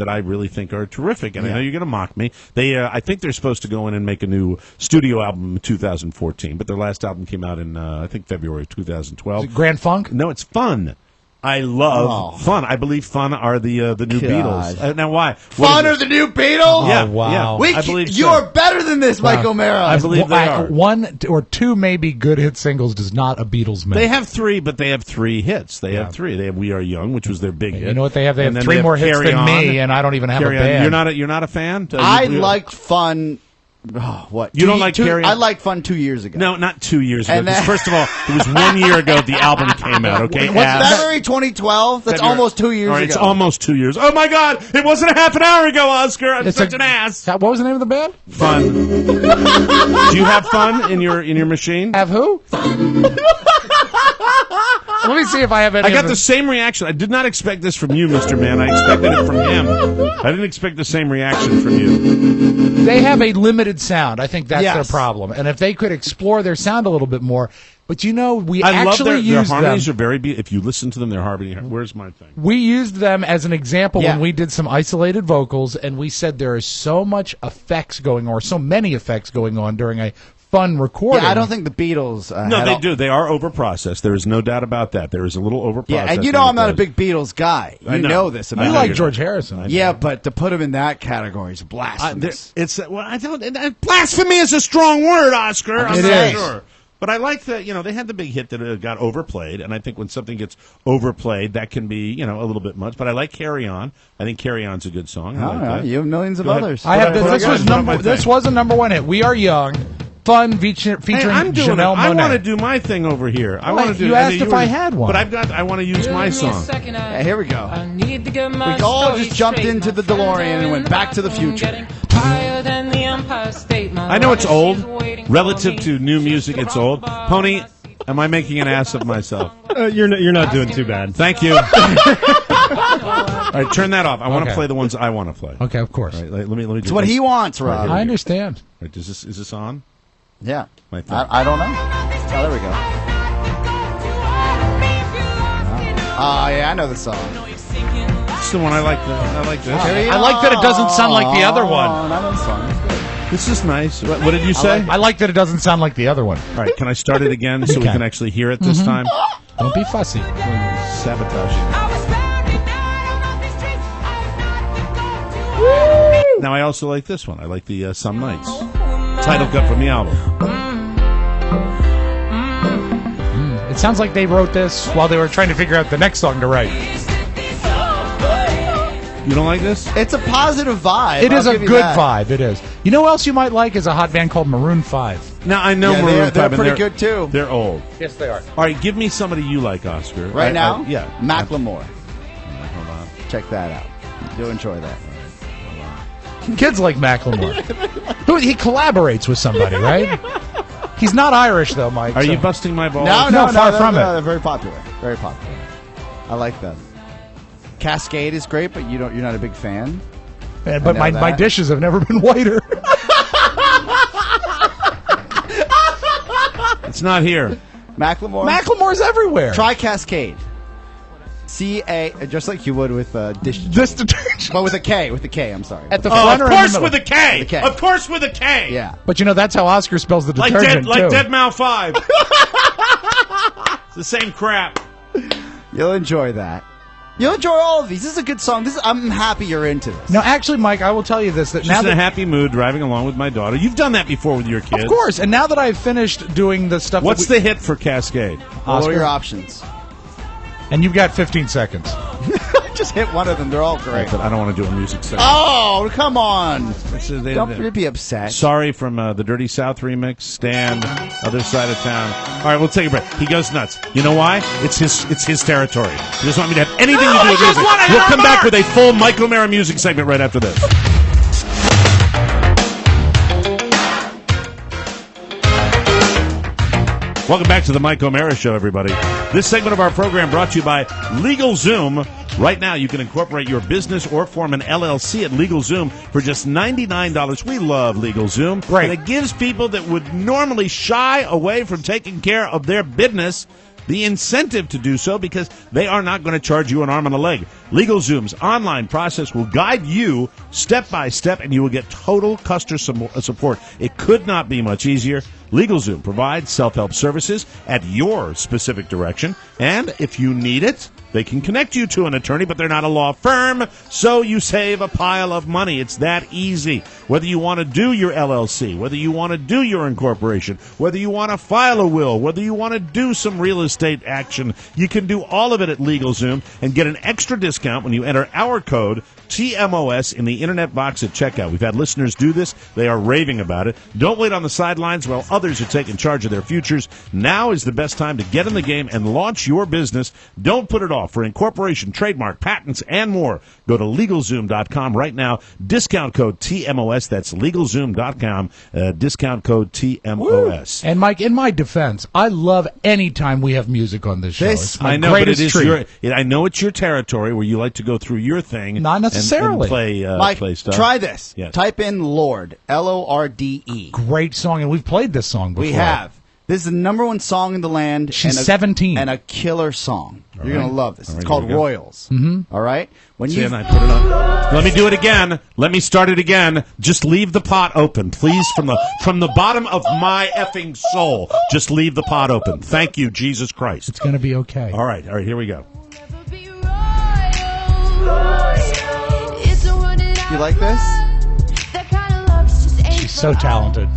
I really think are terrific. And I know you're going to mock me. They, I think they're supposed to go in and make a new studio album in 2014, but their last album came out in I think February of 2012. Is it Grand Funk? No, it's Fun. I love Fun. I believe Fun are the new Beatles. Now, why? Fun are the new Beatles? Yeah, wow. yeah. I believe You're better than this, Mike O'Mara. I believe they are. One or two maybe good hit singles does not a Beatles make. They have three, but they have three hits. They have three. They have "We Are Young," which was their big hit. You know what they have? They And have then three more hits "Carry than On." me, and I don't even have Carry a On. band. You're not a fan? I liked Fun. Oh, what? You don't like Carry On? I liked Fun 2 years ago. No, not 2 years ago. And 'cause then- first of all, it was 1 year ago the album came out, okay? February 2012? That's February. almost 2 years All right, ago. It's almost 2 years. Oh, my God! It wasn't a half an hour ago, Oscar! I'm such an ass! What was the name of the band? Fun. Do you have Fun in your machine? Have who? Let me see if I have any. I got the same reaction. I did not expect this from you, Mr. Man. I expected it from him. I didn't expect the same reaction from you. They have a limited sound. I think that's Yes. their problem. And if they could explore their sound a little bit more, but we I love actually their used harmonies them. are very beautiful. If you listen to them, their harmony. Where's my thing? We used them as an example Yeah. when we did some isolated vocals, and we said there is so much effects going on, or so many effects going on during a fun recording. Yeah, I don't think the Beatles. No, had they all- do. They are overprocessed. There is no doubt about that. There is a little overprocessed. Yeah, and you know I'm not a big Beatles guy. I You know. know this about You I me. like know. George Harrison. Yeah, but to put him in that category is blasphemous. I don't. Blasphemy is a strong word, Oscar. I'm It not is. sure. But I like that, they had the big hit that got overplayed, and I think when something gets overplayed, that can be, a little bit much. But I like "Carry On." I think "Carry On's a good song. I All like right, that. you have millions of Go ahead. others. I have Put this. on- This was a number one hit. "We Are Young," fun featuring Hey, I'm doing Janelle it. I Monáe. want to do my thing over here. I Well, want to do. you I know asked if were- I had one. but I want to use my song. Yeah, here we go. We all just jumped into the DeLorean and went back to the future. I know it's old. Relative to new music, it's old. Pony, am I making an ass of myself? You're not doing too bad. Thank you. All right, turn that off. I want to Okay. play the ones I want to play. Okay, of course. All right, let me. It's what he wants, Rob. I understand. Right, is this on? Yeah. My thing. I don't know. Oh, there we go. Oh, yeah, I know the song. It's the one I like. I like this. I like that it doesn't sound like the other one. Oh, I know the song. It's good. This is nice. What did you say? I like that it doesn't sound like the other one. All right, can I start it again so we can. can actually hear it this time? Don't be fussy. Sabotage. Now I also like this one. I like the "Some Nights" title cut from the album. It sounds like they wrote this while they were trying to figure out the next song to write. You don't like this? It's a positive vibe. It is I'll a give you good that. vibe. It is. You know what else you might like is a hot band called Maroon 5. Now I know Yeah, Maroon they're 5, and pretty good, too. They're old. Yes, they are. All right, give me somebody you like, Oscar. Right now? yeah. Macklemore. Hold on. Check that out. You'll enjoy that. Kids like Macklemore. He collaborates with somebody, right? He's not Irish, though, Mike. Are so- you busting my balls? No, far from it. They're very popular. Very popular. I like them. Cascade is great, but you're not a big fan. But know my that. dishes have never been whiter. It's not here. Macklemore. Macklemore's everywhere. Try Cascade. C-A, just like you would with dish detergent. This detergent. But with a K, I'm sorry. At the Oh, front of or in the course middle? with a K. With a K. Of course with a K. Yeah. But that's how Oscar spells the Like detergent, too. Dead Mouse 5. It's the same crap. You'll enjoy that. You'll enjoy all of these. This is a good song. I'm happy you're into this. No, actually, Mike, I will tell you this. That Just now in a that, happy mood, driving along with my daughter. You've done that before with your kids. of course, and now that I've finished doing the stuff What's that the hit for Cascade? What are your options? and you've got 15 seconds. Just hit one of them. They're all great. But I don't want to do a music segment. Oh, come on. They- Don't be upset. Sorry from the Dirty South remix, Stand, Other Side of Town. All right, we'll take a break. He goes nuts. You know why? It's his territory. He doesn't want me to have anything to do with music. We'll come back with a full Mike O'Mara music segment right after this. Welcome back to the Mike O'Mara Show, everybody. This segment of our program brought to you by LegalZoom. Right now, you can incorporate your business or form an LLC at LegalZoom for just $99. We love LegalZoom. Great. And it gives people that would normally shy away from taking care of their business the incentive to do so because they are not going to charge you an arm and a leg. LegalZoom's online process will guide you step by step, and you will get total customer support. It could not be much easier. LegalZoom provides self-help services at your specific direction, and if you need it, they can connect you to an attorney, but they're not a law firm, so you save a pile of money. It's that easy. Whether you want to do your LLC, whether you want to do your incorporation, whether you want to file a will, whether you want to do some real estate action, you can do all of it at LegalZoom and get an extra discount when you enter our code TMOS in the internet box at checkout. We've had listeners do this. They are raving about it. Don't wait on the sidelines while others are taking charge of their futures. Now is the best time to get in the game and launch your business. Don't put it off. For incorporation, trademark, patents, and more, go to LegalZoom.com right now. Discount code TMOS. That's LegalZoom.com. Discount code TMOS. And Mike, in my defense, I love any time we have music on this show. It's my I know, but it greatest is treat. I know it's your territory where you like to go through your thing. Not necessarily. And play, Mike, play stuff. try this. Yes. Type in Lorde, Lorde. Great song, and we've played this song before. We have. This is the number one song in the land. She's and 17. And a killer song. You're right. going to love this. All It's right, called here we go. Royals. Mm-hmm. All right? When See, you and I put it on. Let me do it again. Let me start it again. Just leave the pot open, please, from the bottom of my effing soul. Just leave the pot open. Thank you, Jesus Christ. It's going to be okay. All right, here we go. You like this? She's so talented.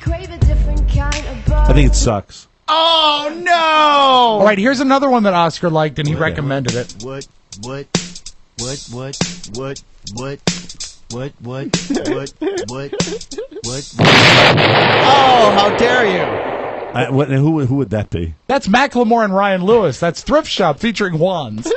I think it sucks. Oh, no! All right, here's another one that Oscar liked, and he recommended it. What? Oh, how dare you! Who would that be? That's Macklemore and Ryan Lewis. That's Thrift Shop featuring Wands.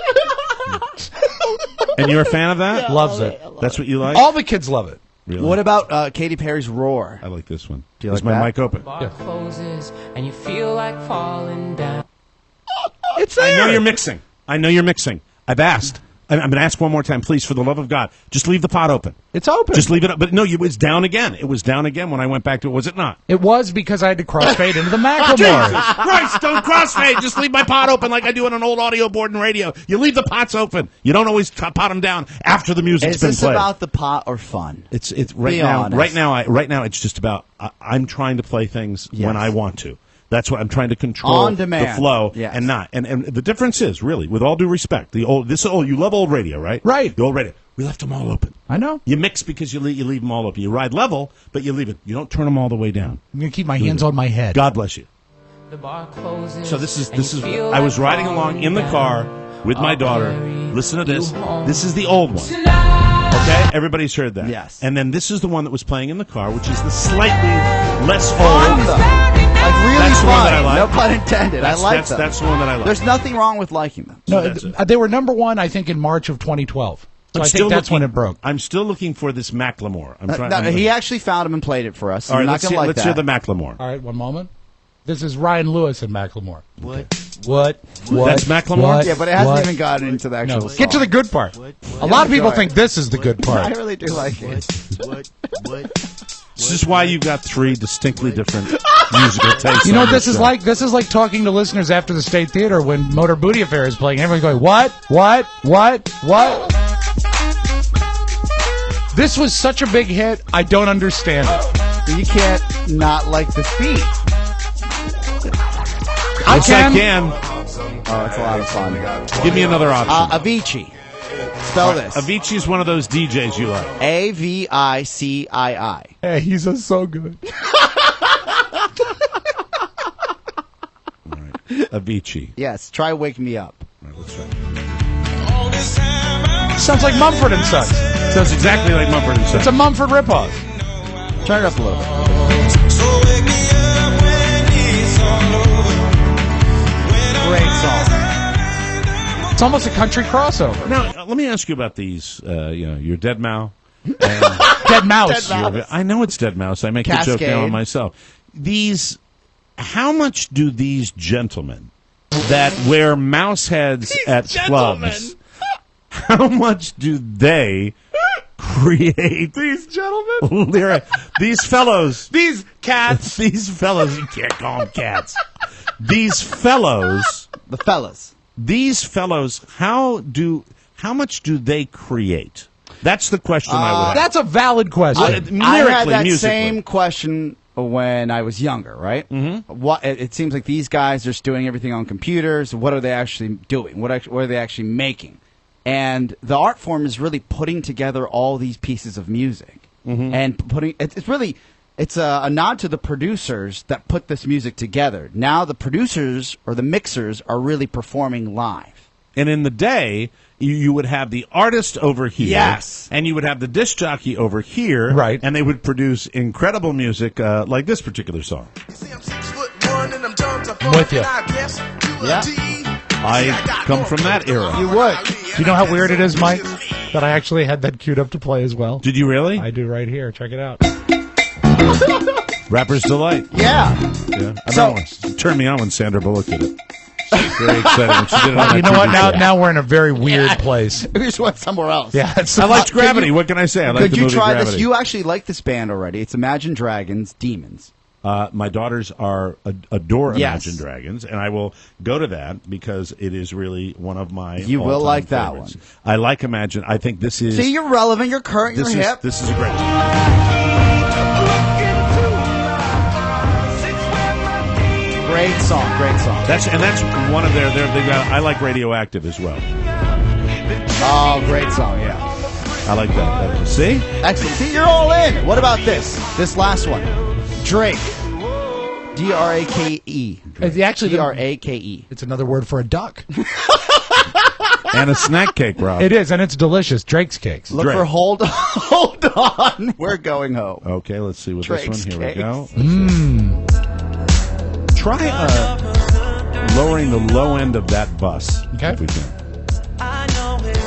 And you're a fan of that? Loves it. That's what you like? All the kids love it. Really? What about Katy Perry's Roar? I like this one. Do you Is like my that? mic open? Bar closes and you feel like falling down. It's there! I know you're mixing. I've asked. I'm going to ask one more time, please, for the love of God. Just leave the pot open. It's open. Just leave it up. But no, it was down again. It was down again when I went back to it. Was it not? It was because I had to crossfade into the Jesus Macklemore. Christ, don't crossfade. Just leave my pot open like I do on an old audio board and radio. You leave the pots open. You don't always pot them down after the music's Is been this played. about the pot or fun? It's right Be now. honest. Right now, it's just about I'm trying to play things Yes. when I want to. That's what I'm trying to control On demand. the flow Yes. and not. And the difference is really, with all due respect, you love old radio, right? Right. The old radio. We left them all open. I know. You mix because you leave them all open. You ride level, but you leave it. You don't turn them all the way down. I'm going to keep my hands on my head. God bless you. The bar closes. So this is. and you feel I was like riding along in the car with my daughter. Listen to this. home. This is the old one. Okay, everybody's heard that. Yes. And then this is the one that was playing in the car, which is the slightly less Fun, old. though. Like really That's the one fun. that I like. No pun intended. That's, I like that's, them. That's the one that I like. There's nothing wrong with liking them. No, that's it. they were number one, I think, in March of 2012. So I'm I still think that's looking- when it broke. I'm still looking for this Macklemore. I'm trying. No, I'm- he actually found him and played it for us. So all right, you're not let's going to like let's that. hear the Macklemore. All right, one moment. This is Ryan Lewis and Macklemore. What? That's Macklemore? What? Yeah, but it hasn't What? even gotten into the actual No. song. Get to the good part. A lot of people think this is the good I part. really do like it. This is why you've got three distinctly different musical tastes. You know on what this is show. like? This is like talking to listeners after the State Theater when Motor Booty Affair is playing. Everyone's going, what? This was such a big hit, I don't understand it. You can't not like the beat. I Yes, can. I can. Oh, it's a lot of fun. Give me another option. Avicii. Spell this. Avicii's one of those DJs you like. Avicii. Hey, he's so good. Avicii. Yes, try Wake Me Up. All right, let's try. Sounds like Mumford and Sons. Sounds exactly like Mumford and Sons. It's a Mumford ripoff. Turn it up a little bit. Great song. It's almost a country crossover. Now, let me ask you about these. Your Dead Mouse. Dead Mouse. I know it's Dead Mouse. I make the joke now on myself. How much do these gentlemen that wear mouse heads at clubs, how much do they create? These gentlemen? These fellows. These cats. These fellows. You can't call them cats. These fellows. The fellas. These fellows, how much do they create? That's the question I would have. That's a valid question. I had that musically. same question when I was younger, right? Mm-hmm. It seems like these guys are just doing everything on computers. What are they actually doing? What are they actually making? And the art form is really putting together all these pieces of music and putting. It's a nod to the producers that put this music together. Now the producers or the mixers are really performing live. And in the day, you would have the artist over here. Yes. And you would have the disc jockey over here. Right. And they would produce incredible music like this particular song. I'm with you. Yeah. I come from that era. You would. Do you know how weird it is, Mike, that I actually had that queued up to play as well? Did you really? I do right here. Check it out. Rapper's Delight. Yeah. Yeah. I remember it turned me on when Sandra Bullock did it. Very excited when she did it on You that know what? TV show. Now we're in a very weird place. We just went somewhere else. Yeah. I liked Gravity. What can I say? I liked Could the you movie try Gravity. this? You actually like this band already. It's Imagine Dragons, Demons. My daughters adore Yes. Imagine Dragons, and I will go to that because it is really one of my. You will all-time like that favorites. one. I like Imagine. I think this is. See, you're relevant. You're current. You're hip. This is a great. Great song. Great song. That's one of their. They got. I like Radioactive as well. Oh, great song. Yeah. I like that. See? Excellent. See, you're all in. What about this? This last one. Drake. D-R-A-K-E. It's actually D-R-A-K-E. It's another word for a duck. And a snack cake, Rob. It is, and it's delicious. Drake's cakes. Look for hold on. We're going home. Okay, let's see with Drake's this one. Here cakes. we go. Try lowering the low end of that bus. Okay. If we can. Is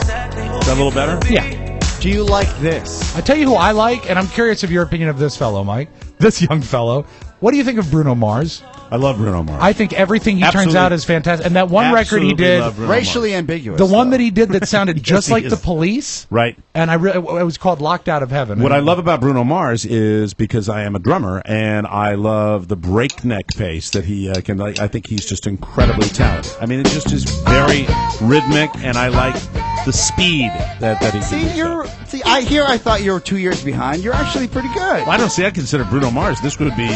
that a little better? Yeah. Do you like this? I tell you who I like, and I'm curious of your opinion of this fellow, Mike. This young fellow. What do you think of Bruno Mars? I love Bruno Mars. I think everything he turns Absolutely. out is fantastic. And that one record he Absolutely did, love Bruno Racially Mars. ambiguous. the one though. that he did that sounded just he like is. the Police, Right. and it was called Locked Out of Heaven. What I love about Bruno Mars is because I am a drummer and I love the breakneck pace that he can. I think he's just incredibly talented. I mean, it just is very rhythmic, and I like the speed that he can. See, I thought you were 2 years behind. You're actually pretty good. Well, I don't see. I consider Bruno Mars. This would be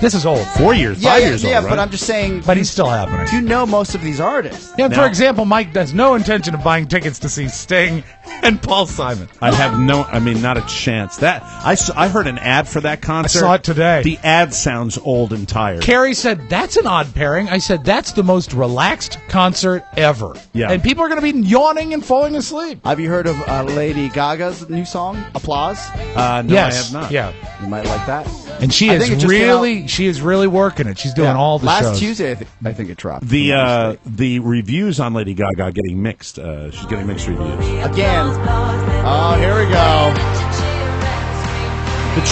This is old. 4 years, Yeah, 5 yeah, years yeah, old, right? but I'm just saying. But he's still happening. You know most of these artists. Yeah, for Now- example, Mike has no intention of buying tickets to see Sting and Paul Simon. I have not a chance. That I heard an ad for that concert. saw it today. The ad sounds old and tired. Carrie said, that's an odd pairing. I said, that's the most relaxed concert ever. Yeah. And people are going to be yawning and falling asleep. Have you heard of Lady Gaga's new song, Applause? No, Yes. I have not. Yeah. You might like that. And she I think it is just came really working it. She's doing Yeah. all the Last shows. Tuesday, I think it dropped. if I'm not mistaken. The reviews on Lady Gaga are getting mixed. She's getting mixed reviews. Again. Oh, here we go. But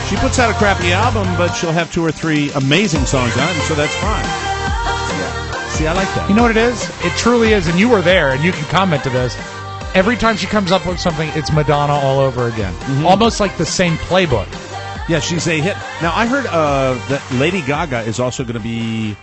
she puts out a crappy album, but she'll have 2 or 3 amazing songs on it, so that's fine. Yeah. See, I like that. You know what it is? It truly is, and you were there, and you can comment to this. every time she comes up with something, it's Madonna all over again. Almost like the same playbook. Yeah, she's a hit. Now, I heard that Lady Gaga is also going to be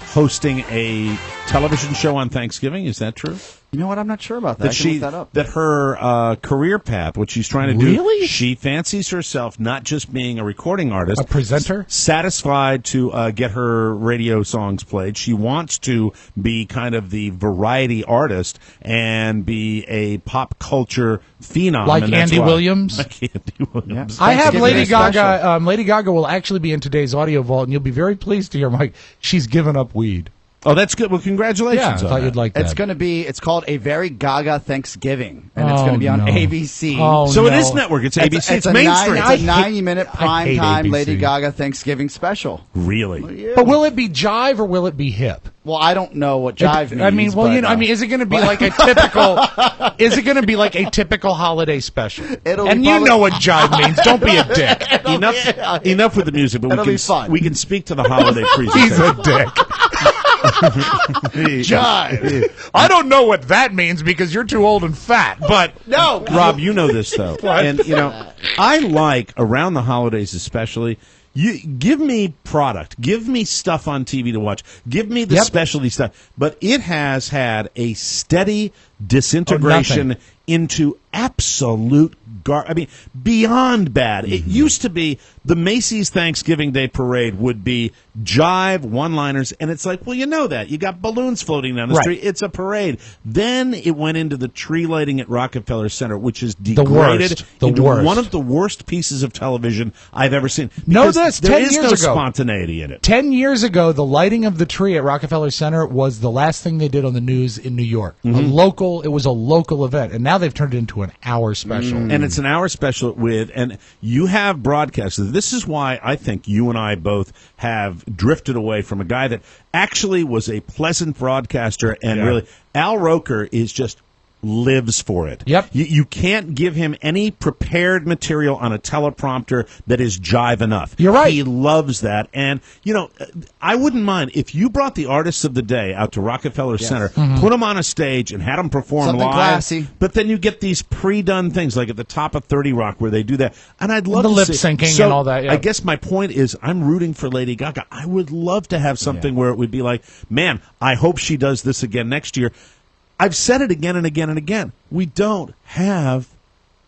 hosting a television show on Thanksgiving. Is that true? You know what? I'm not sure about that. I can look that up. That her career path, what she's trying to do, Really? she fancies herself not just being a recording artist, A presenter? satisfied to get her radio songs played. She wants to be kind of the variety artist and be a pop culture phenom. Like and that's Andy why- Williams? Like Andy Williams. I have Thanksgiving Lady is Gaga. special. Lady Gaga will actually be in today's audio vault, and you'll be very pleased to hear, Mike, she's given up weed. Oh, that's good. Well, congratulations. Yeah, I on thought that. you'd like that. It's called A Very Gaga Thanksgiving, and it's going to be on no. ABC. Oh, So it no. is network. It's ABC. It's a mainstream. It's a 90-minute I hate primetime ABC. Lady Gaga Thanksgiving special. Really? But will it be jive or will it be hip? Well, I don't know what jive means. I mean, well, but, is it going to be like a typical? Is it going to be like a typical holiday special? It'll And be you probably- know what jive means. Don't be a dick. Enough with the music, but It'll be fun. we can speak to the holiday He's presentation. a dick. Jive. I don't know what that means because you're too old and fat. But No, Rob, you know this though, and I like around the holidays especially. You give me product, give me stuff on TV to watch, give me the specialty stuff. But it has had a steady disintegration into absolute I mean, beyond bad. It used to be the Macy's Thanksgiving Day Parade would be jive, one-liners, and it's like, well, you know that. You got balloons floating down the street. It's a parade. Then it went into the tree lighting at Rockefeller Center, which is degraded into one of the worst pieces of television I've ever seen. Know Because this, there 10 is years no ago. spontaneity in it. 10 years ago, the lighting of the tree at Rockefeller Center was the last thing they did on the news in New York. It was a local event, and now they've turned it into an hour special. And it's an hour special and you have broadcasters. This is why I think you and I both have drifted away from a guy that actually was a pleasant broadcaster and really, Al Roker is just lives for it. Yep. You can't give him any prepared material on a teleprompter that is jive enough. You're right. He loves that. And, I wouldn't mind if you brought the artists of the day out to Rockefeller Center, put them on a stage and had them perform Something live. classy. But then you get these pre-done things like at the top of 30 Rock where they do that. And I'd love The to lip see- syncing So, and all that, yeah. I guess my point is I'm rooting for Lady Gaga. I would love to have something where it would be like, man, I hope she does this again next year. I've said it again and again and again. We don't have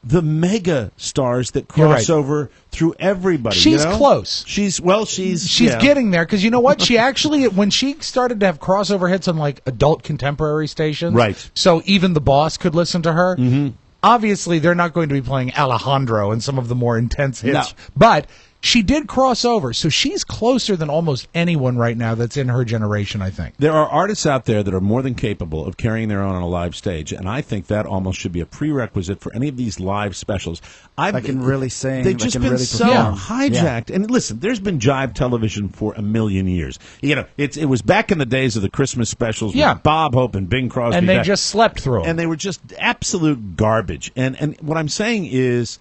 the mega stars that cross over through everybody. She's close. She's getting there because you know what? She actually, when she started to have crossover hits on like adult contemporary stations, Right. So even the boss could listen to her. Obviously, they're not going to be playing Alejandro and some of the more intense hits, No. but she did cross over, so she's closer than almost anyone right now that's in her generation, I think. There are artists out there that are more than capable of carrying their own on a live stage, and I think that almost should be a prerequisite for any of these live specials. I can really sing. They've I just can been really so perform. hijacked. And listen, there's been jive television for a million years. It was back in the days of the Christmas specials with Bob Hope and Bing Crosby. And they just slept through them. And they were just absolute garbage. And what I'm saying is,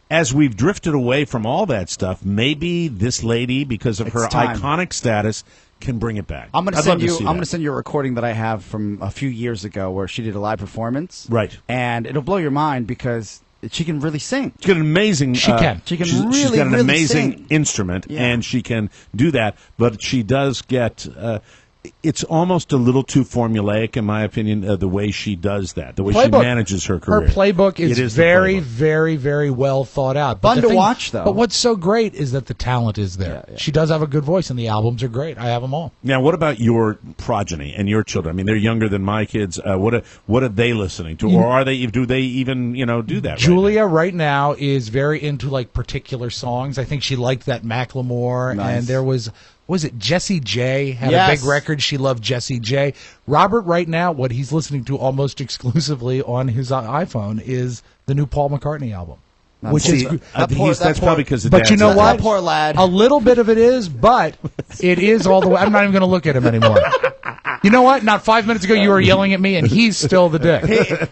as we've drifted away from all that stuff, maybe this lady, because of her time. iconic status, can bring it back. I'm going I'd to love send you. see I'm going that. to send you a recording that I have from a few years ago where she did a live performance. Right. And it'll blow your mind because she can really sing. She's got an amazing. She can. She can she's really, got an really amazing sing. instrument, Yeah. and she can do that. But she does get. It's almost a little too formulaic, in my opinion, the way she does that, the way she manages her career. Her playbook is, It the very, playbook. very, very well thought out. Fun the to watch, though. But what's so great is that the talent is there. She does have a good voice, and the albums are great. I have them all. Now, what about your progeny and your children? I mean, they're younger than my kids. What are they listening to, or do they even do that? Julia right now is very into like particular songs. I think she liked that Macklemore, Nice. and there was it Jessie J had a Yes. big record. She loved Jessie J. Robert right now, what he's listening to almost exclusively on his iPhone is the new Paul McCartney album. Which is that's probably because of but Dad's you know age. what? That poor lad. A little bit of it is, but it is all the way. I'm not even going to look at him anymore. You know what? Not 5 minutes ago you were yelling at me, and he's still the dick.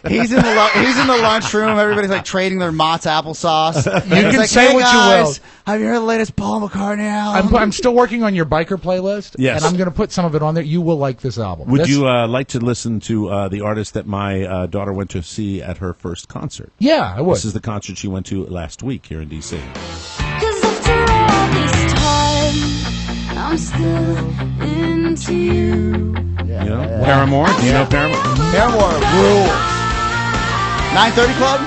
He's in the lunchroom. Everybody's like trading their Mott's applesauce. You can like, say hey what guys, you will. Have you heard the latest Paul McCartney album? I'm still working on your biker playlist, Yes. and I'm going to put some of it on there. You will like this album. Would you like to listen to the artist that my daughter went to see at her first concert? Yeah, I would. This is the concert she went to last week here in D.C. I'm still into you. You know? Paramore? Do you know Paramore? Paramore rule. 9:30 Club?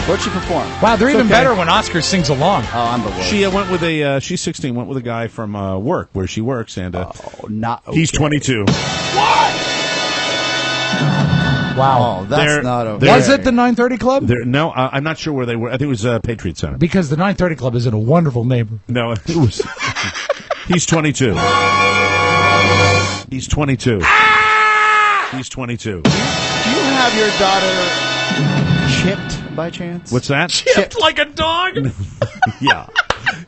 What'd she perform? Wow, they're It's even okay. better when Oscar sings along. Oh, I'm the worst. She went with a. She's 16. Went with a guy from work where she works, and not. He's 22. Wow. Oh, that's not okay. Was it the 9:30 Club? No, I'm not sure where they were. I think it was Patriot Center. Because the 9:30 Club is in a wonderful neighborhood. No, it was. He's 22. He's 22. He's 22. Do you have your daughter chipped by chance? What's that? Chipped like a dog? Yeah.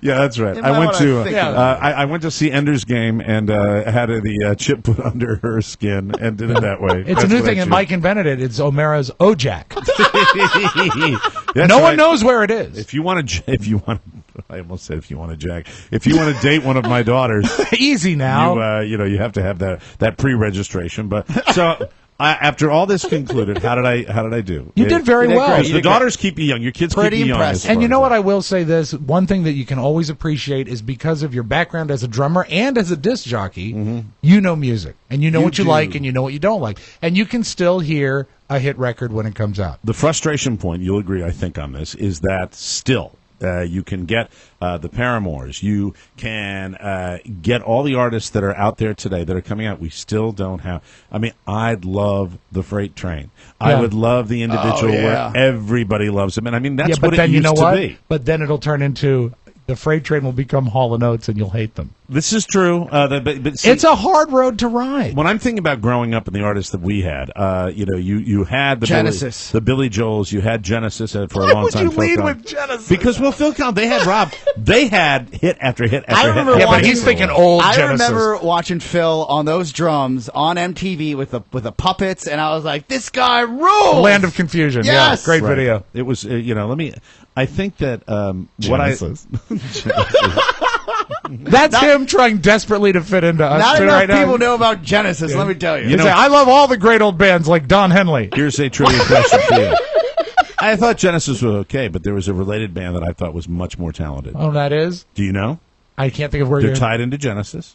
Yeah, that's right. You I might went wanna to think about I went to see Ender's Game and had the chip put under her skin and did it that way. It's a new thing, and Mike invented it. It's O'Mara's Ojack. That's No one right. knows where it is. If you want to, I almost said if you want to jack. If you want to date one of my daughters, Easy now. you have to have that pre-registration. But so. After all this concluded, how did I do? You did very well. Because the daughters keep you young. Your kids keep you young. And you know what? I will say this. One thing that you can always appreciate is because of your background as a drummer and as a disc jockey, you know music. And you know what you like and you know what you don't like. And you can still hear a hit record when it comes out. The frustration point, you'll agree, I think, on this, is that still you can get the Paramores. You can get all the artists that are out there today that are coming out. We still don't have. I mean, I'd love the Freight Train. I would love the individual where everybody loves them. And I mean, that's but what then it you used know what? to be. But then it'll turn into the Freight Train will become Hall & Oates and you'll hate them. This is true. But see, It's a hard road to ride. when I'm thinking about growing up and the artists that we had, you had the Genesis. the Billy Joels, you had Genesis for a Why long would time. you Phil lead Collins. with Genesis? Because Phil Collins, they had Rob, they had hit after hit after hit. remember after Yeah, but hit. he's thinking old I Genesis. remember watching Phil on those drums on MTV with the puppets, and I was like, "This guy rules!" Land of Confusion. Yes! Yeah, great Right. video. It was, I think that what I. That's him trying desperately to fit into us Not two enough right now. people know about Genesis. Let me tell you. You say, I love all the great old bands like Don Henley. Here's a trivia question for you. I thought Genesis was okay, but there was a related band that I thought was much more talented. Oh, that is? Do you know? I can't think of where They're you're... tied into Genesis.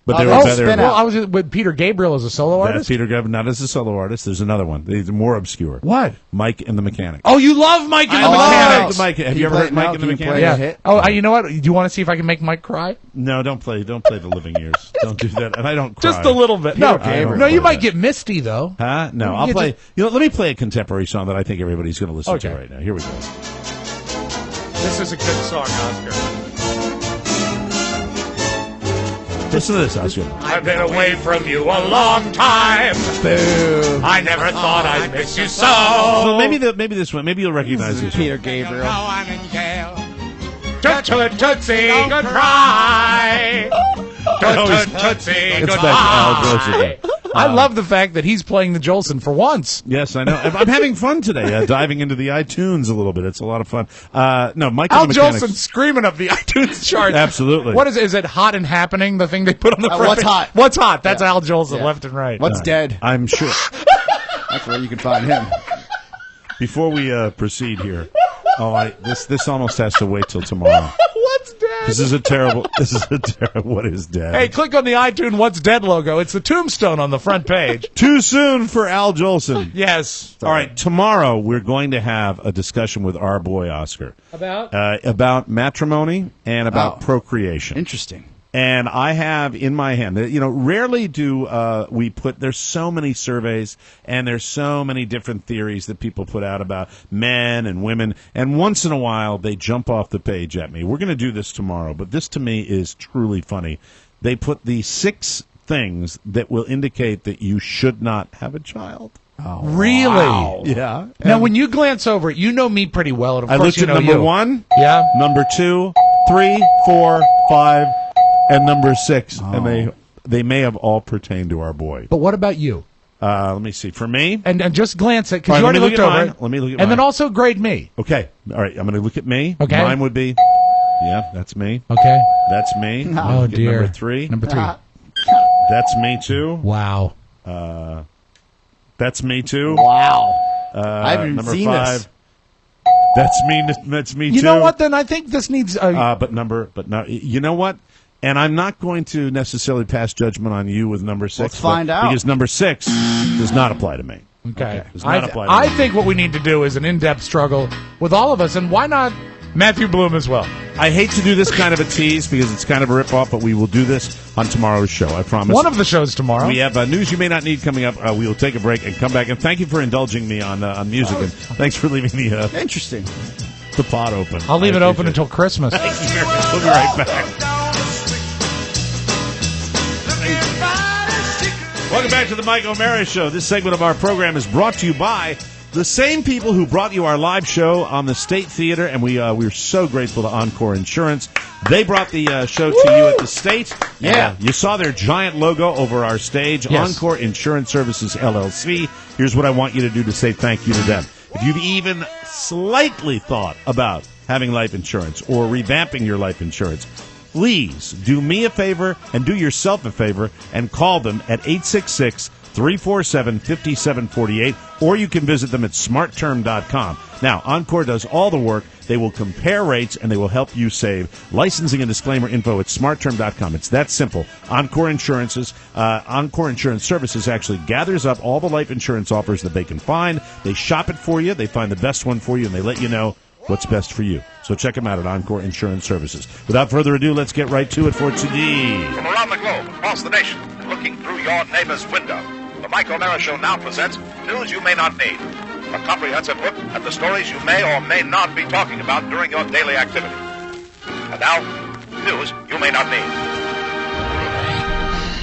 But Oh, they they're were spin better. out. Well, I was with Peter Gabriel as a solo That's artist. Peter Gabriel, not as a solo artist. There's another one. They're more obscure. What? Mike and the Mechanic. Oh, you love Mike and the I Mechanics. love Mike. Have Can you you ever play heard it Mike now? and the Can you play Mechanic? it? Yeah. hit? Oh, you know what? Do you want to see if I can make Mike cry? No, don't play the living ears. Don't do that. And I don't cry. Just a little bit. No, Gabriel. no, you might get misty though. Huh? No, You I'll get play. to- Let me play a contemporary song that I think everybody's going to listen to Okay. right now. Here we go. This is a good song, Oscar. Listen to this, Oscar. I've been away from you a long time. Boo. I never thought I'd miss you so. Well, maybe this one. Maybe you'll recognize this Peter one. Gabriel. Now I'm in jail. Toot toot tootsie, goodbye. Toot toot tootsie, It's back to Al Jolson goodbye. again. I love the fact that he's playing the Jolson for once. Yes, I know. I'm having fun today, diving into the iTunes a little bit. It's a lot of fun. No, Mike Al and the Mechanics. Jolson screaming up the iTunes charts. Absolutely. What is it? Hot and Happening? The thing they put on the front What's page? Hot? What's hot? That's Yeah. Al Jolson, Yeah. left and right. What's dead? I'm sure. That's where you can find him. Before we proceed here, this almost has to wait till tomorrow. What's dead? This is a terrible. What is dead? Hey, click on the iTunes What's Dead logo. It's the tombstone on the front page. Too soon for Al Jolson. Yes. All right, tomorrow we're going to have a discussion with our boy Oscar about matrimony and about procreation. Interesting. And I have in my hand, rarely do we put, there's so many surveys and there's so many different theories that people put out about men and women. And once in a while, they jump off the page at me. We're going to do this tomorrow, but this to me is truly funny. They put the 6 things that will indicate that you should not have a child. Oh, really? Wow. Yeah. Now, when you glance over it, you know me pretty well. And of I course looked you at know number you. 1, Yeah. number 2, 3, 4, 5, and number 6, and all pertained to our boy. But what about you? Let me see. For me, and just glance at, because right, you already looked over mine. it. Let me look at and mine. then also grade me. Okay. All right. I'm going to look at me. Okay. Mine would be. Yeah, that's me. Okay. That's me. Oh dear. Number 3. Number 3. That's me too. Wow. That's me too. Wow. I haven't even number seen 5. this. That's me too. You know what? Then I think this needs. But you know what? And I'm not going to necessarily pass judgment on you with number 6. Let's find out. Because number 6 does not apply to me. Okay. Does not apply to I me. think what we need to do is an in-depth struggle with all of us, and why not Matthew Bloom as well? I hate to do this kind of a tease because it's kind of a rip-off, but we will do this on tomorrow's show. I promise. One of the shows tomorrow. We have news you may not need coming up. We will take a break and come back. And thank you for indulging me on music. And thanks for leaving the Interesting. The pot open. I'll leave it open until Christmas. Thank you very much. We'll be right back. Welcome back to the Mike O'Mara Show. This segment of our program is brought to you by the same people who brought you our live show on the State Theater, and we're so grateful to Encore Insurance. They brought the show to you at the State. Yeah. You saw their giant logo over our stage, Yes. Encore Insurance Services, LLC. Here's what I want you to do to say thank you to them. If you've even slightly thought about having life insurance or revamping your life insurance, please do me a favor and do yourself a favor and call them at 866-347-5748, or you can visit them at smartterm.com. Now, Encore does all the work. They will compare rates, and they will help you save. Licensing and disclaimer info at smartterm.com. It's that simple. Encore Insurance Services actually gathers up all the life insurance offers that they can find. They shop it for you. They find the best one for you, and they let you know what's best for you. So check them out at Encore Insurance Services. Without further ado, let's get right to it for today. From around the globe, across the nation, and looking through your neighbor's window, the Mike O'Mara Show now presents news you may not need. A comprehensive look at the stories you may or may not be talking about during your daily activity. And now, news you may not need.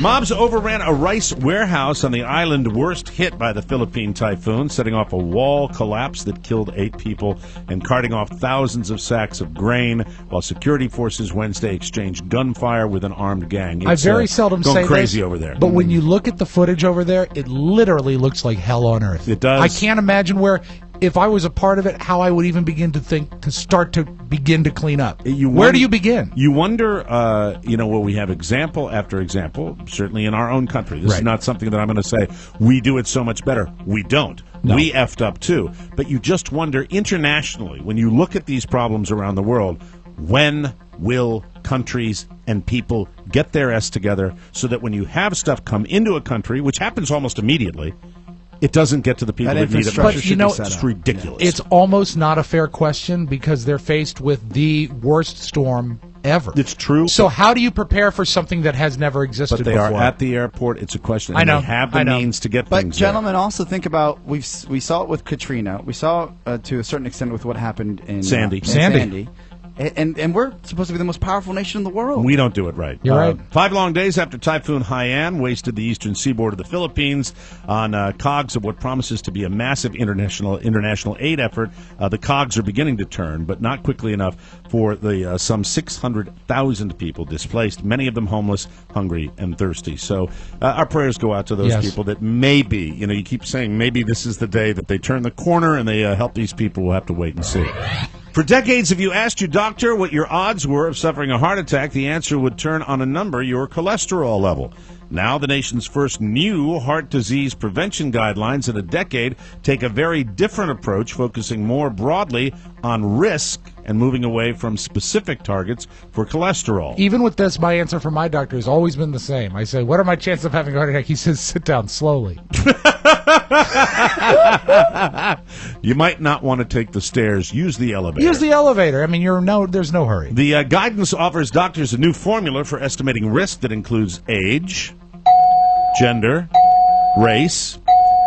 Mobs overran a rice warehouse on the island worst hit by the Philippine typhoon, setting off a wall collapse that killed 8 people and carting off thousands of sacks of grain, while security forces Wednesday exchanged gunfire with an armed gang. I very seldom going say crazy this, over there. but when you look at the footage over there, it literally looks like hell on earth. It does. I can't imagine where, if I was a part of it, how I would even begin to begin to clean up. Where do you begin? You wonder, well, we have example after example, certainly in our own country. This is not something that I'm going to say, we do it so much better. We don't. No. We effed up too. But you just wonder, internationally, when you look at these problems around the world, when will countries and people get their S together so that when you have stuff come into a country, which happens almost immediately, it doesn't get to the people that need it. But you know, it's ridiculous. It's almost not a fair question because they're faced with the worst storm ever. It's true. So how do you prepare for something that has never existed But they before? are at the airport. It's a question. I know. They have the means to get But things gentlemen, also think about we saw it with Katrina. We saw to a certain extent with what happened in Sandy. Sandy. And we're supposed to be the most powerful nation in the world. We don't do it right. You're right. 5 long days after Typhoon Haiyan wasted the eastern seaboard of the Philippines on cogs of what promises to be a massive international aid effort, the cogs are beginning to turn, but not quickly enough for the some 600,000 people displaced, many of them homeless, hungry, and thirsty. So our prayers go out to those people that maybe, you keep saying maybe this is the day that they turn the corner and they help these people. We'll have to wait and see. For decades, if you asked your doctor what your odds were of suffering a heart attack, the answer would turn on a number, your cholesterol level. Now, the nation's first new heart disease prevention guidelines in a decade take a very different approach, focusing more broadly on risk and moving away from specific targets for cholesterol. Even with this, my answer from my doctor has always been the same. I say, what are my chances of having a heart attack? He says, sit down slowly. You might not want to take the stairs. Use the elevator. Use the elevator. I mean, there's no hurry. The guidance offers doctors a new formula for estimating risk that includes age, gender, race,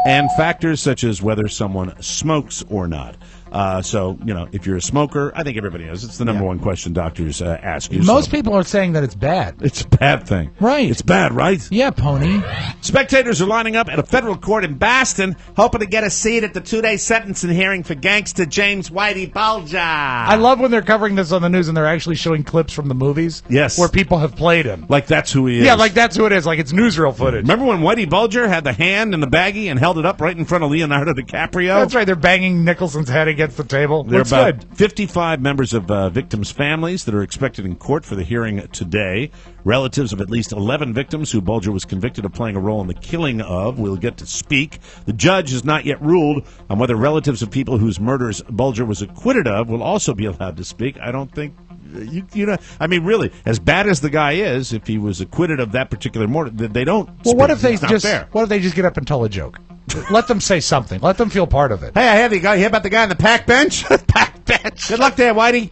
and factors such as whether someone smokes or not. So, if you're a smoker, I think everybody knows. It's the number one question doctors ask you. Most people are saying that it's bad. It's a bad thing. Right. It's bad, right? Yeah, Pony. Spectators are lining up at a federal court in Boston, hoping to get a seat at the 2-day sentencing hearing for gangster James Whitey Bulger. I love when they're covering this on the news and they're actually showing clips from the movies. Yes. Where people have played him. Like that's who he is. Yeah, like that's who it is. Like it's newsreel footage. Remember when Whitey Bulger had the hand in the baggie and held it up right in front of Leonardo DiCaprio? That's right. They're banging Nicholson's head against the table. There are Looks about good. 55 members of victims' families that are expected in court for the hearing today. Relatives of at least 11 victims who Bulger was convicted of playing a role in the killing of will get to speak. The judge has not yet ruled on whether relatives of people whose murders Bulger was acquitted of will also be allowed to speak. I don't think... I mean, really, as bad as the guy is, if he was acquitted of that particular murder, they don't. Well, what if they It's not just fair. what if they just get up and tell a joke? Let them say something. Let them feel part of it. Hey, I have you hear about the guy on the pack bench? Pack bench. Good luck there, Whitey.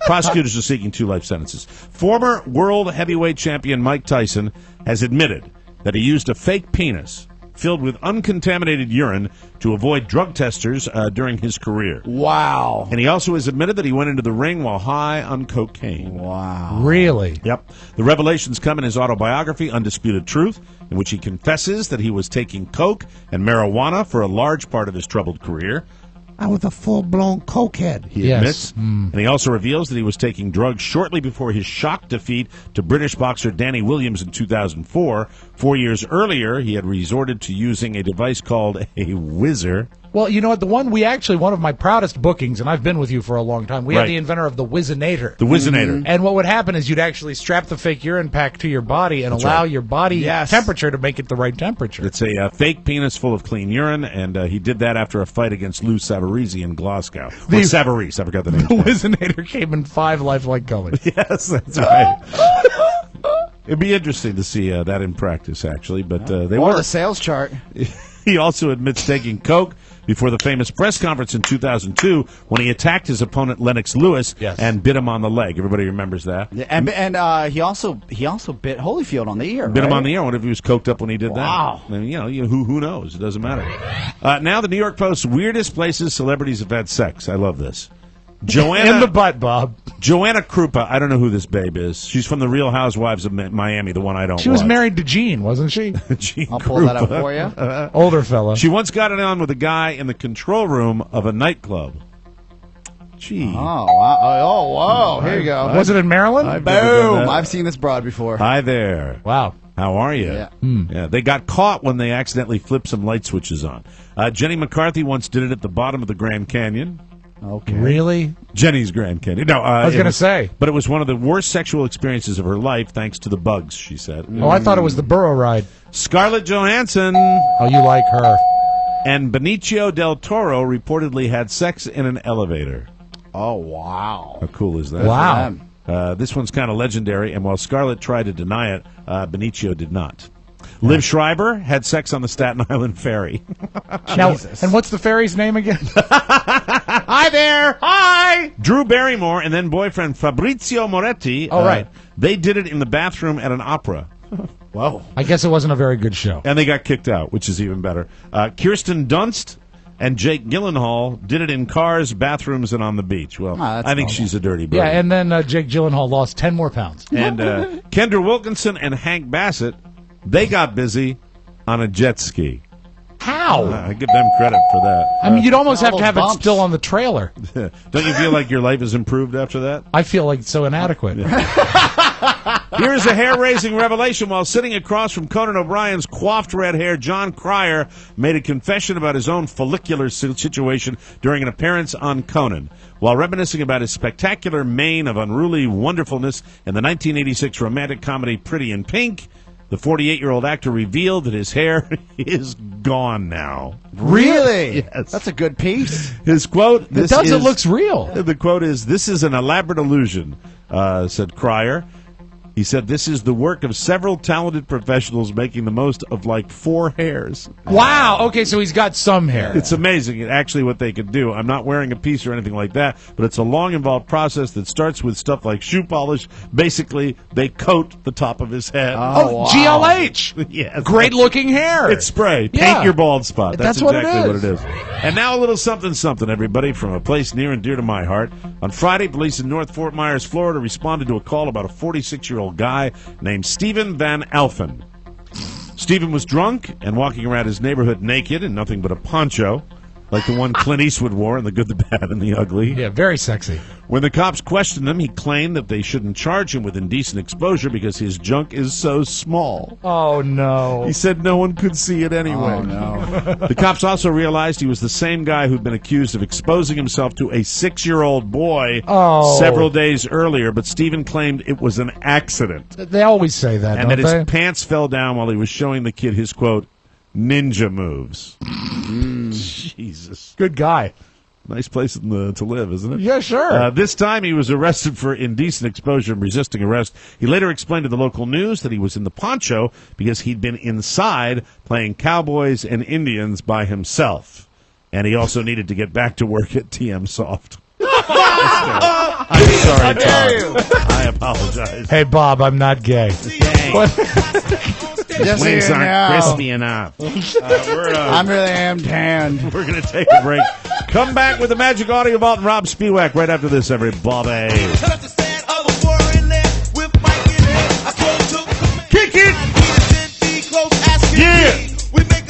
Prosecutors are seeking 2 life sentences. Former world heavyweight champion Mike Tyson has admitted that he used a fake penis filled with uncontaminated urine to avoid drug testers during his career. Wow. And he also has admitted that he went into the ring while high on cocaine. Wow. Really? Yep. The revelations come in his autobiography, Undisputed Truth, in which he confesses that he was taking coke and marijuana for a large part of his troubled career. I was a full-blown cokehead, he admits. And he also reveals that he was taking drugs shortly before his shock defeat to British boxer Danny Williams in 2004. 4 years earlier, he had resorted to using a device called a whizzer. Well, you know what? One of my proudest bookings, and I've been with you for a long time, we Right. had the inventor of the Whizzinator. The Whizzinator. And what would happen is you'd actually strap the fake urine pack to your body and That's allow right. your body Yes. temperature to make it the right temperature. It's a fake penis full of clean urine, and he did that after a fight against Lou Savarese in Glasgow. Or Savarese, I forgot the name. The Whizzinator came in 5 lifelike colors. Yes, that's right. It'd be interesting to see that in practice, actually, but they Or were. the sales chart. He also admits taking coke before the famous press conference in 2002 when he attacked his opponent Lennox Lewis and bit him on the leg. Everybody remembers that. Yeah, and he also bit Holyfield on the ear. Bit him right? on the ear. I wonder if he was coked up when he did Wow. that. And, who knows? It doesn't matter. Now the New York Post's weirdest places celebrities have had sex. I love this. Joanna In the butt, Bob. Joanna Krupa. I don't know who this babe is. She's from the Real Housewives of Miami, the one I don't She was watch. married to Gene, wasn't she? Gene I'll pull that up Krupa. for you. Older fella. She once got it on with a guy in the control room of a nightclub. Gee. Oh, wow. Oh, whoa. Here you go. Was it in Maryland? I've never done Boom. that. I've seen this broad before. Hi there. Wow. How are you? Yeah. Yeah, they got caught when they accidentally flipped some light switches on. Jenny McCarthy once did it at the bottom of the Grand Canyon. Okay. Really? Jenny's Grand Canyon. No, I was going to say. But it was one of the worst sexual experiences of her life, thanks to the bugs, she said. Oh, I thought it was the Burro ride. Scarlett Johansson Oh, you like her. and Benicio del Toro reportedly had sex in an elevator. Oh, wow. How cool is that? Wow. This one's kind of legendary, and while Scarlett tried to deny it, Benicio did not. Liv Schreiber had sex on the Staten Island ferry. Now, and what's the fairy's name again? Hi there. Hi. Drew Barrymore and then boyfriend Fabrizio Moretti. Oh, right. They did it in the bathroom at an opera. Whoa. I guess it wasn't a very good show. And they got kicked out, which is even better. Kirsten Dunst and Jake Gyllenhaal did it in cars, bathrooms, and on the beach. Well, I think she's a dirty bird. Yeah, and then Jake Gyllenhaal lost 10 more pounds. And Kendra Wilkinson and Hank Bassett, they got busy on a jet ski. How? I give them credit for that. I mean, you'd almost have to have bumps. it still on the trailer. Don't you feel like your life has improved after that? I feel like it's so inadequate. Here's a hair-raising revelation. While sitting across from Conan O'Brien's coiffed red hair, John Cryer made a confession about his own follicular situation during an appearance on Conan. While reminiscing about his spectacular mane of unruly wonderfulness in the 1986 romantic comedy Pretty in Pink, the 48-year-old actor revealed that his hair is gone now. Really? Yes. That's a good piece. His quote, It looks real. The quote is, "This is an elaborate illusion," said Cryer. He said this is the work of several talented professionals making the most of like 4 hairs. Wow. Okay, so he's got some hair. It's amazing, actually, what they could do. I'm not wearing a piece or anything like that, but it's a long, involved process that starts with stuff like shoe polish. Basically, they coat the top of his head. Oh, wow. GLH. Yes. Great-looking hair. It's spray. Yeah. Paint your bald spot. That's That's exactly what it is. And now a little something, everybody, from a place near and dear to my heart. On Friday, police in North Fort Myers, Florida, responded to a call about a 46-year-old guy named Stephen Van Alphen. Stephen was drunk and walking around his neighborhood naked in nothing but a poncho, like the one Clint Eastwood wore in The Good, the Bad, and the Ugly. Yeah, very sexy. When the cops questioned him, he claimed that they shouldn't charge him with indecent exposure because his junk is so small. Oh, no. He said no one could see it anyway. Oh, no. The cops also realized he was the same guy who'd been accused of exposing himself to a 6-year-old boy several days earlier, but Stephen claimed it was an accident. They always say that, And don't that they? his pants fell down while he was showing the kid his, quote, ninja moves. Jesus. Good guy. Nice place to live, isn't it? Yeah, sure. This time he was arrested for indecent exposure and resisting arrest. He later explained to the local news that he was in the poncho because he'd been inside playing cowboys and Indians by himself. And he also needed to get back to work at TM Soft. I'm sorry, Todd. I apologize. Hey, Bob, I'm not gay. His wings aren't crispy enough. I really am tanned. We're going to take a break. Come back with the Magic Audio Vault and Rob Spiewak right after this, everybody. Kick it! Yeah!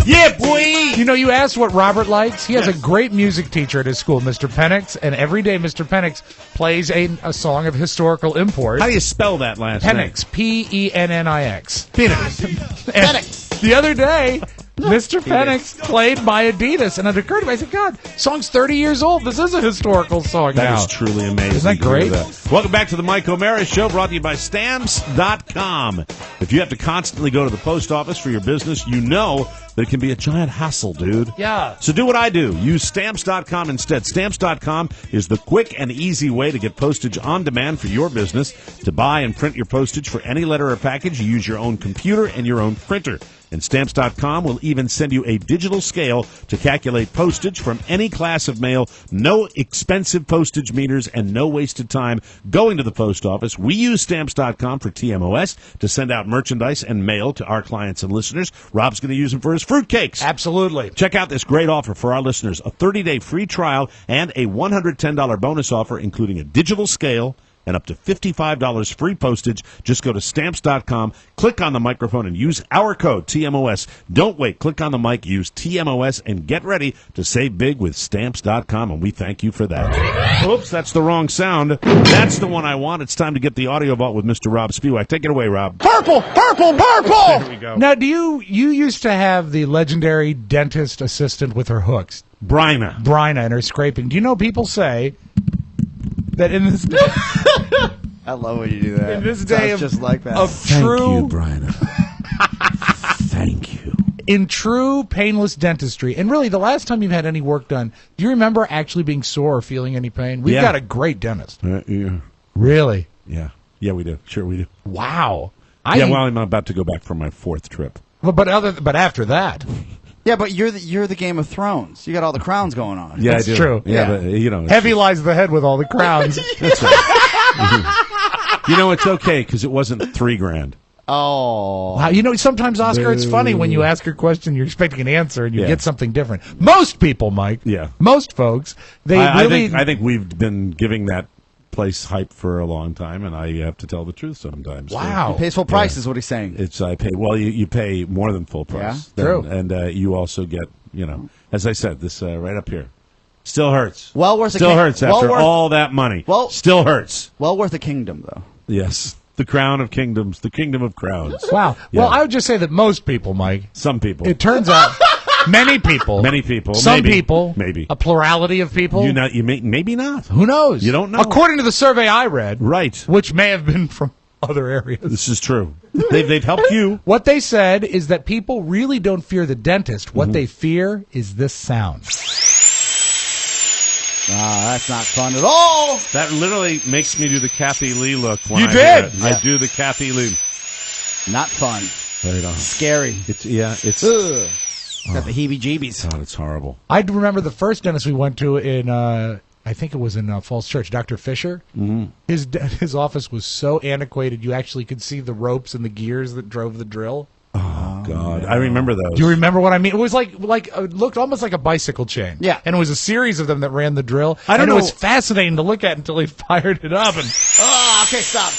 Yeah, boy! You know, you asked what Robert likes. He has a great music teacher at his school, Mr. Penix, and every day Mr. Penix plays a song of historical import. How do you spell that last name? Penix. P-E-N-N-I-X. Penix. Penix. The other day, Mr. Penix played My Adidas, and it occurred to me, I said, God, song's 30 years old. This is a historical song That now. is truly amazing. Isn't that to hear great? that. Welcome back to the Mike O'Mara Show, brought to you by Stamps.com. If you have to constantly go to the post office for your business, you know that it can be a giant hassle, dude. Yeah. So do what I do. Use Stamps.com instead. Stamps.com is the quick and easy way to get postage on demand for your business. To buy and print your postage for any letter or package, you use your own computer and your own printer. And Stamps.com will even send you a digital scale to calculate postage from any class of mail. No expensive postage meters and no wasted time going to the post office. We use Stamps.com for TMOS to send out merchandise and mail to our clients and listeners. Rob's going to use them for his fruitcakes. Absolutely. Check out this great offer for our listeners. A 30-day free trial and a $110 bonus offer, including a digital scale and up to $55 free postage. Just go to Stamps.com, click on the microphone, and use our code, TMOS. Don't wait. Click on the mic, use TMOS, and get ready to save big with Stamps.com, and we thank you for that. Oops, that's the wrong sound. That's the one I want. It's time to get the audio vault with Mr. Rob Spiewak. Take it away, Rob. Purple, purple, purple! There we go. Now, do you used to have the legendary dentist assistant with her hooks? Bryna and her scraping. Do you know people say that in this I love when you do that. in this day Sounds just like that. of true Thank you, Bryna. Thank you. in true painless dentistry, and really the last time you've had any work done, do you remember actually being sore or feeling any pain? We've Yeah. got a great dentist. Yeah. Really? Yeah, we do. Sure, we do. Wow. Well, I'm about to go back for my 4th trip. But after that, Yeah, but you're the Game of Thrones. You got all the crowns going on. Yeah, That's I do. true. Yeah, Yeah. but, you know. heavy lies the head with all the crowns. That's right. You know, it's okay because it wasn't $3,000. Oh. Wow, you know, sometimes, Oscar, it's funny when you ask a question, you're expecting an answer, and you Yeah. get something different. Most people, Mike, Yeah. most folks, they really... I think we've been giving that place hype for a long time, and I have to tell the truth sometimes. Wow. He pays full price is what he's saying. I pay. Well, you pay more than full price. Yeah, true. And you also get, as I said, this right up here. Still hurts. Well worth Still hurts after all that money. Well- still hurts. Well worth a kingdom, though. Yes. The crown of kingdoms, the kingdom of crowns. Wow. Yeah. Well, I would just say that most people, Mike, Some people. it turns out, many people, some maybe, people, maybe. a plurality of people, Maybe not. who knows? You don't know. According to the survey I read, Right. which may have been from other areas. This is true. They've helped you. What they said is that people really don't fear the dentist. Mm-hmm. What they fear is this sound. That's not fun at all. That literally makes me do the Kathy Lee look. When You I did? hear it. I do the Kathy Lee. Not fun. Right on. Scary. It's. Ugh. Got the heebie-jeebies. God, it's horrible. I remember the first dentist we went to in, I think it was in Falls Church, Dr. Fisher. Mm-hmm. His office was so antiquated, you actually could see the ropes and the gears that drove the drill. Oh, God. I remember those. Do you remember what I mean? It was like it looked almost like a bicycle chain. Yeah. And it was a series of them that ran the drill. I don't know. It was fascinating to look at until he fired it up. And Okay, stop.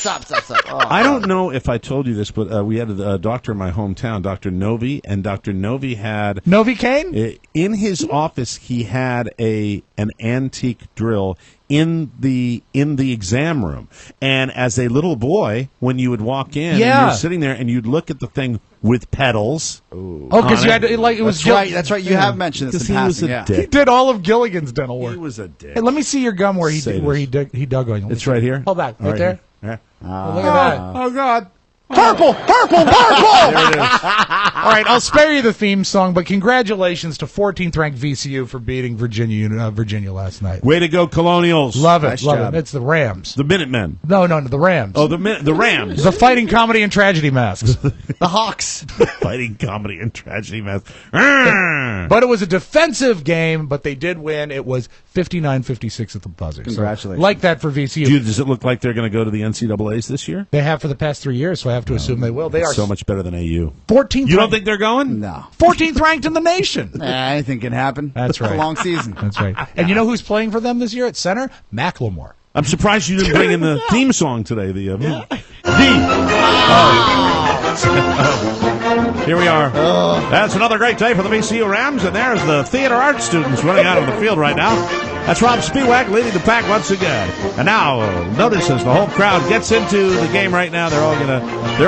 Oh, I don't know if I told you this, but we had a doctor in my hometown, Dr. Novi, and Dr. Novi had... Novocaine? In his office, he had an antique drill in the exam room. And as a little boy, when you would walk in, and you were sitting there, and you'd look at the thing with pedals. Oh, because you had to, it was That's right. You have mentioned this in passing. He was a dick. He did all of Gilligan's dental work. He was a dick. Hey, let me see your gum where he dug on you. It's right here. Hold back, right there. Yeah. Oh, look at that. Oh, God. Purple! There it is. All right, I'll spare you the theme song, but congratulations to 14th ranked VCU for beating Virginia last night. Way to go, Colonials. Love it, Nice love job. it. It's the Rams. The Minutemen. No, the Rams. Oh, the Rams. The fighting comedy and tragedy masks. The Hawks. Fighting comedy and tragedy math. But it was a defensive game, but they did win. It was 59-56 at the buzzer. Congratulations. So, like that for VCU. Dude, does it look like they're going to go to the NCAAs this year? They have for the past 3 years, so I have to assume they will. They are so much better than AU. 14th. You don't think they're going? No. 14th ranked in the nation. Anything can happen. That's right. It's a long season. That's right. And you know who's playing for them this year at center? Macklemore. I'm surprised you didn't bring in the theme song today. Here we are. That's another great day for the VCU Rams, and there's the theater arts students running out on the field right now. That's Rob Spiewak leading the pack once again. And now, notice as the whole crowd gets into the game right now, they're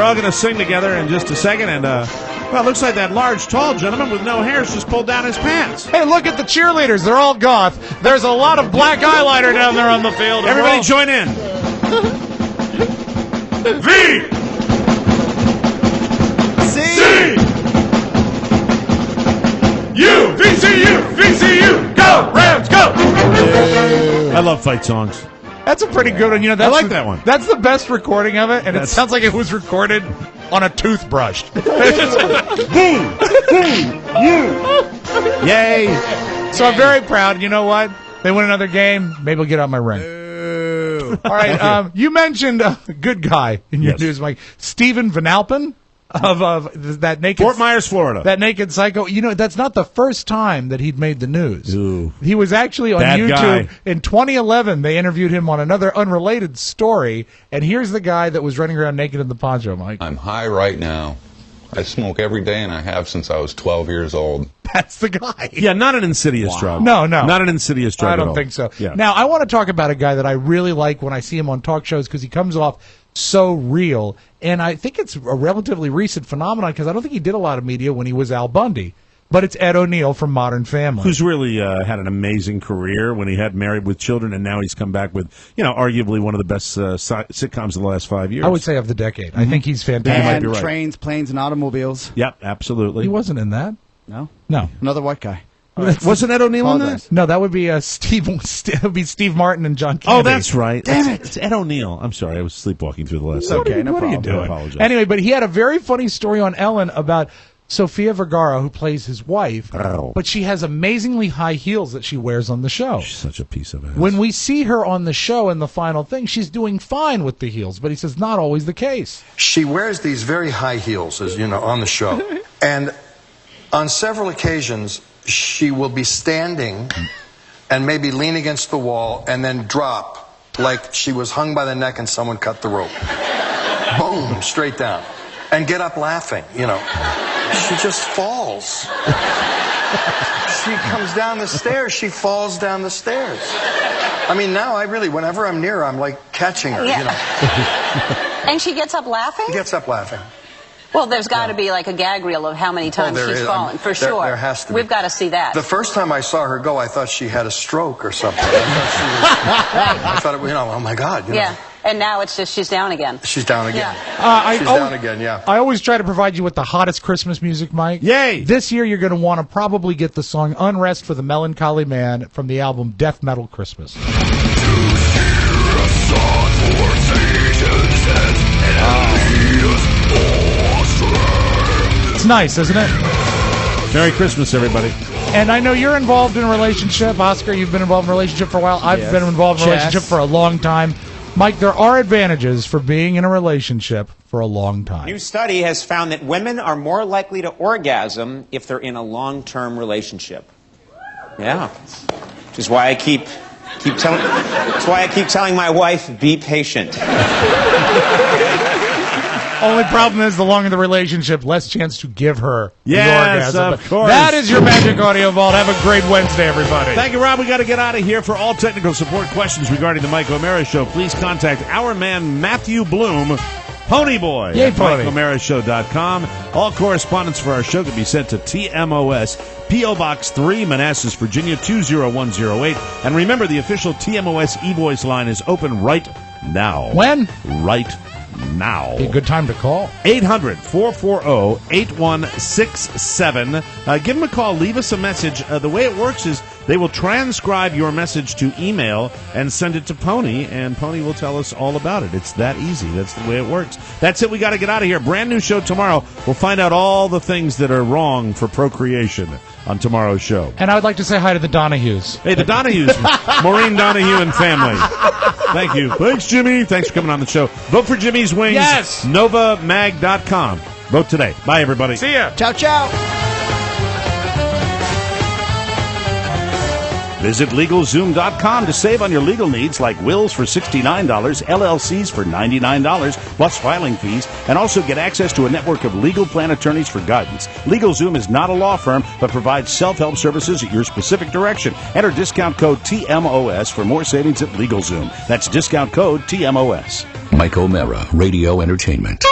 all gonna sing together in just a second. And well, it looks like that large, tall gentleman with no hair just pulled down his pants. Hey, look at the cheerleaders. They're all goth. There's a lot of black eyeliner down there on the field. Everybody join in. V. VCU, go Rams, go! I love fight songs. That's a pretty good one. You know, that's I like that one. That's the best recording of it, and it sounds like it was recorded on a toothbrush. Yay! So I'm very proud. You know what? They win another game. Maybe I'll get out my ring. All right. You mentioned a good guy in your news, Mike. Stephen Van Alpen of that naked Fort Myers, Florida. That naked psycho. You know, that's not the first time that he'd made the news. Ooh. He was actually on Bad YouTube guy. in 2011. They interviewed him on another unrelated story, and here's the guy that was running around naked in the poncho, Mike. I'm high right now. I smoke every day, and I have since I was 12 years old. That's the guy. Yeah, not an insidious drug. No. Not an insidious drug I at don't all. think so. Yeah. Now, I want to talk about a guy that I really like when I see him on talk shows because he comes off so real. And I think it's a relatively recent phenomenon because I don't think he did a lot of media when he was Al Bundy. But it's Ed O'Neill from Modern Family. Who's really had an amazing career when he had Married with Children, and now he's come back with, arguably one of the best sitcoms of the last 5 years. I would say of the decade. I think he's fantastic. You might And be right. Trains, Planes, and Automobiles. Yep, absolutely. He wasn't in that. No? No. Another white guy. Wasn't Ed O'Neill in that? No, that would be Steve Martin and John Kennedy. Oh, that's right. Damn it. It's Ed O'Neill. I'm sorry. I was sleepwalking through the last It's okay, no What are you problem. I doing? apologize. Anyway, but he had a very funny story on Ellen about Sofia Vergara, who plays his wife, Oh. but she has amazingly high heels that she wears on the show. She's such a piece of ass. When we see her on the show in the final thing, she's doing fine with the heels, but he says not always the case. She wears these very high heels, as you know, on the show. And on several occasions, she will be standing and maybe lean against the wall and then drop like she was hung by the neck and someone cut the rope. Boom, straight down. And get up laughing, She just falls. She comes down the stairs, she falls down the stairs. I mean, now whenever I'm near her, I'm like catching her, And she gets up laughing? She gets up laughing. Well, there's got to be like a gag reel of how many times there she's is. fallen, for sure. There has to be. We've got to see that. The first time I saw her go, I thought she had a stroke or something. I thought it was, oh my God. Yeah. And now it's just she's down again. She's down again. Yeah. She's down again, yeah. I always try to provide you with the hottest Christmas music, Mike. Yay! This year you're going to want to probably get the song Unrest for the Melancholy Man from the album Death Metal Christmas. It's nice, isn't it? Merry Christmas, everybody. And I know you're involved in a relationship. Oscar, you've been involved in a relationship for a while. I've been involved in a relationship for a long time. Mike, there are advantages for being in a relationship for a long time. A new study has found that women are more likely to orgasm if they're in a long-term relationship. Yeah. Which is why I keep telling my wife, be patient. Only problem is the longer the relationship, less chance to give her the Yes, orgasm. of course. That is your Magic Audio Vault. Have a great Wednesday, everybody. Thank you, Rob. We got to get out of here. For all technical support questions regarding the Mike O'Mara Show, please contact our man Matthew Bloom, Ponyboy, Yay, at Pony. MikeO'MaraShow.com. All correspondence for our show can be sent to TMOS, P.O. Box 3, Manassas, Virginia 20108. And remember, the official TMOS e-voice line is open right now. When? Right now. Be a good time to call. 800-440-8167. Give them a call. Leave us a message. The way it works is they will transcribe your message to email and send it to Pony, and Pony will tell us all about it. It's that easy. That's the way it works. That's it. We got to get out of here. Brand new show tomorrow. We'll find out all the things that are wrong for procreation on tomorrow's show. And I would like to say hi to the Donahues. Hey, the Donahues. Maureen Donahue and family. Thank you. Thanks, Jimmy. Thanks for coming on the show. Vote for Jimmy's Wings. Yes. NovaMag.com. Vote today. Bye, everybody. See ya. Ciao, ciao. Visit LegalZoom.com to save on your legal needs like wills for $69, LLCs for $99, plus filing fees, and also get access to a network of legal plan attorneys for guidance. LegalZoom is not a law firm, but provides self-help services at your specific direction. Enter discount code TMOS for more savings at LegalZoom. That's discount code TMOS. Mike O'Mara, Radio Entertainment.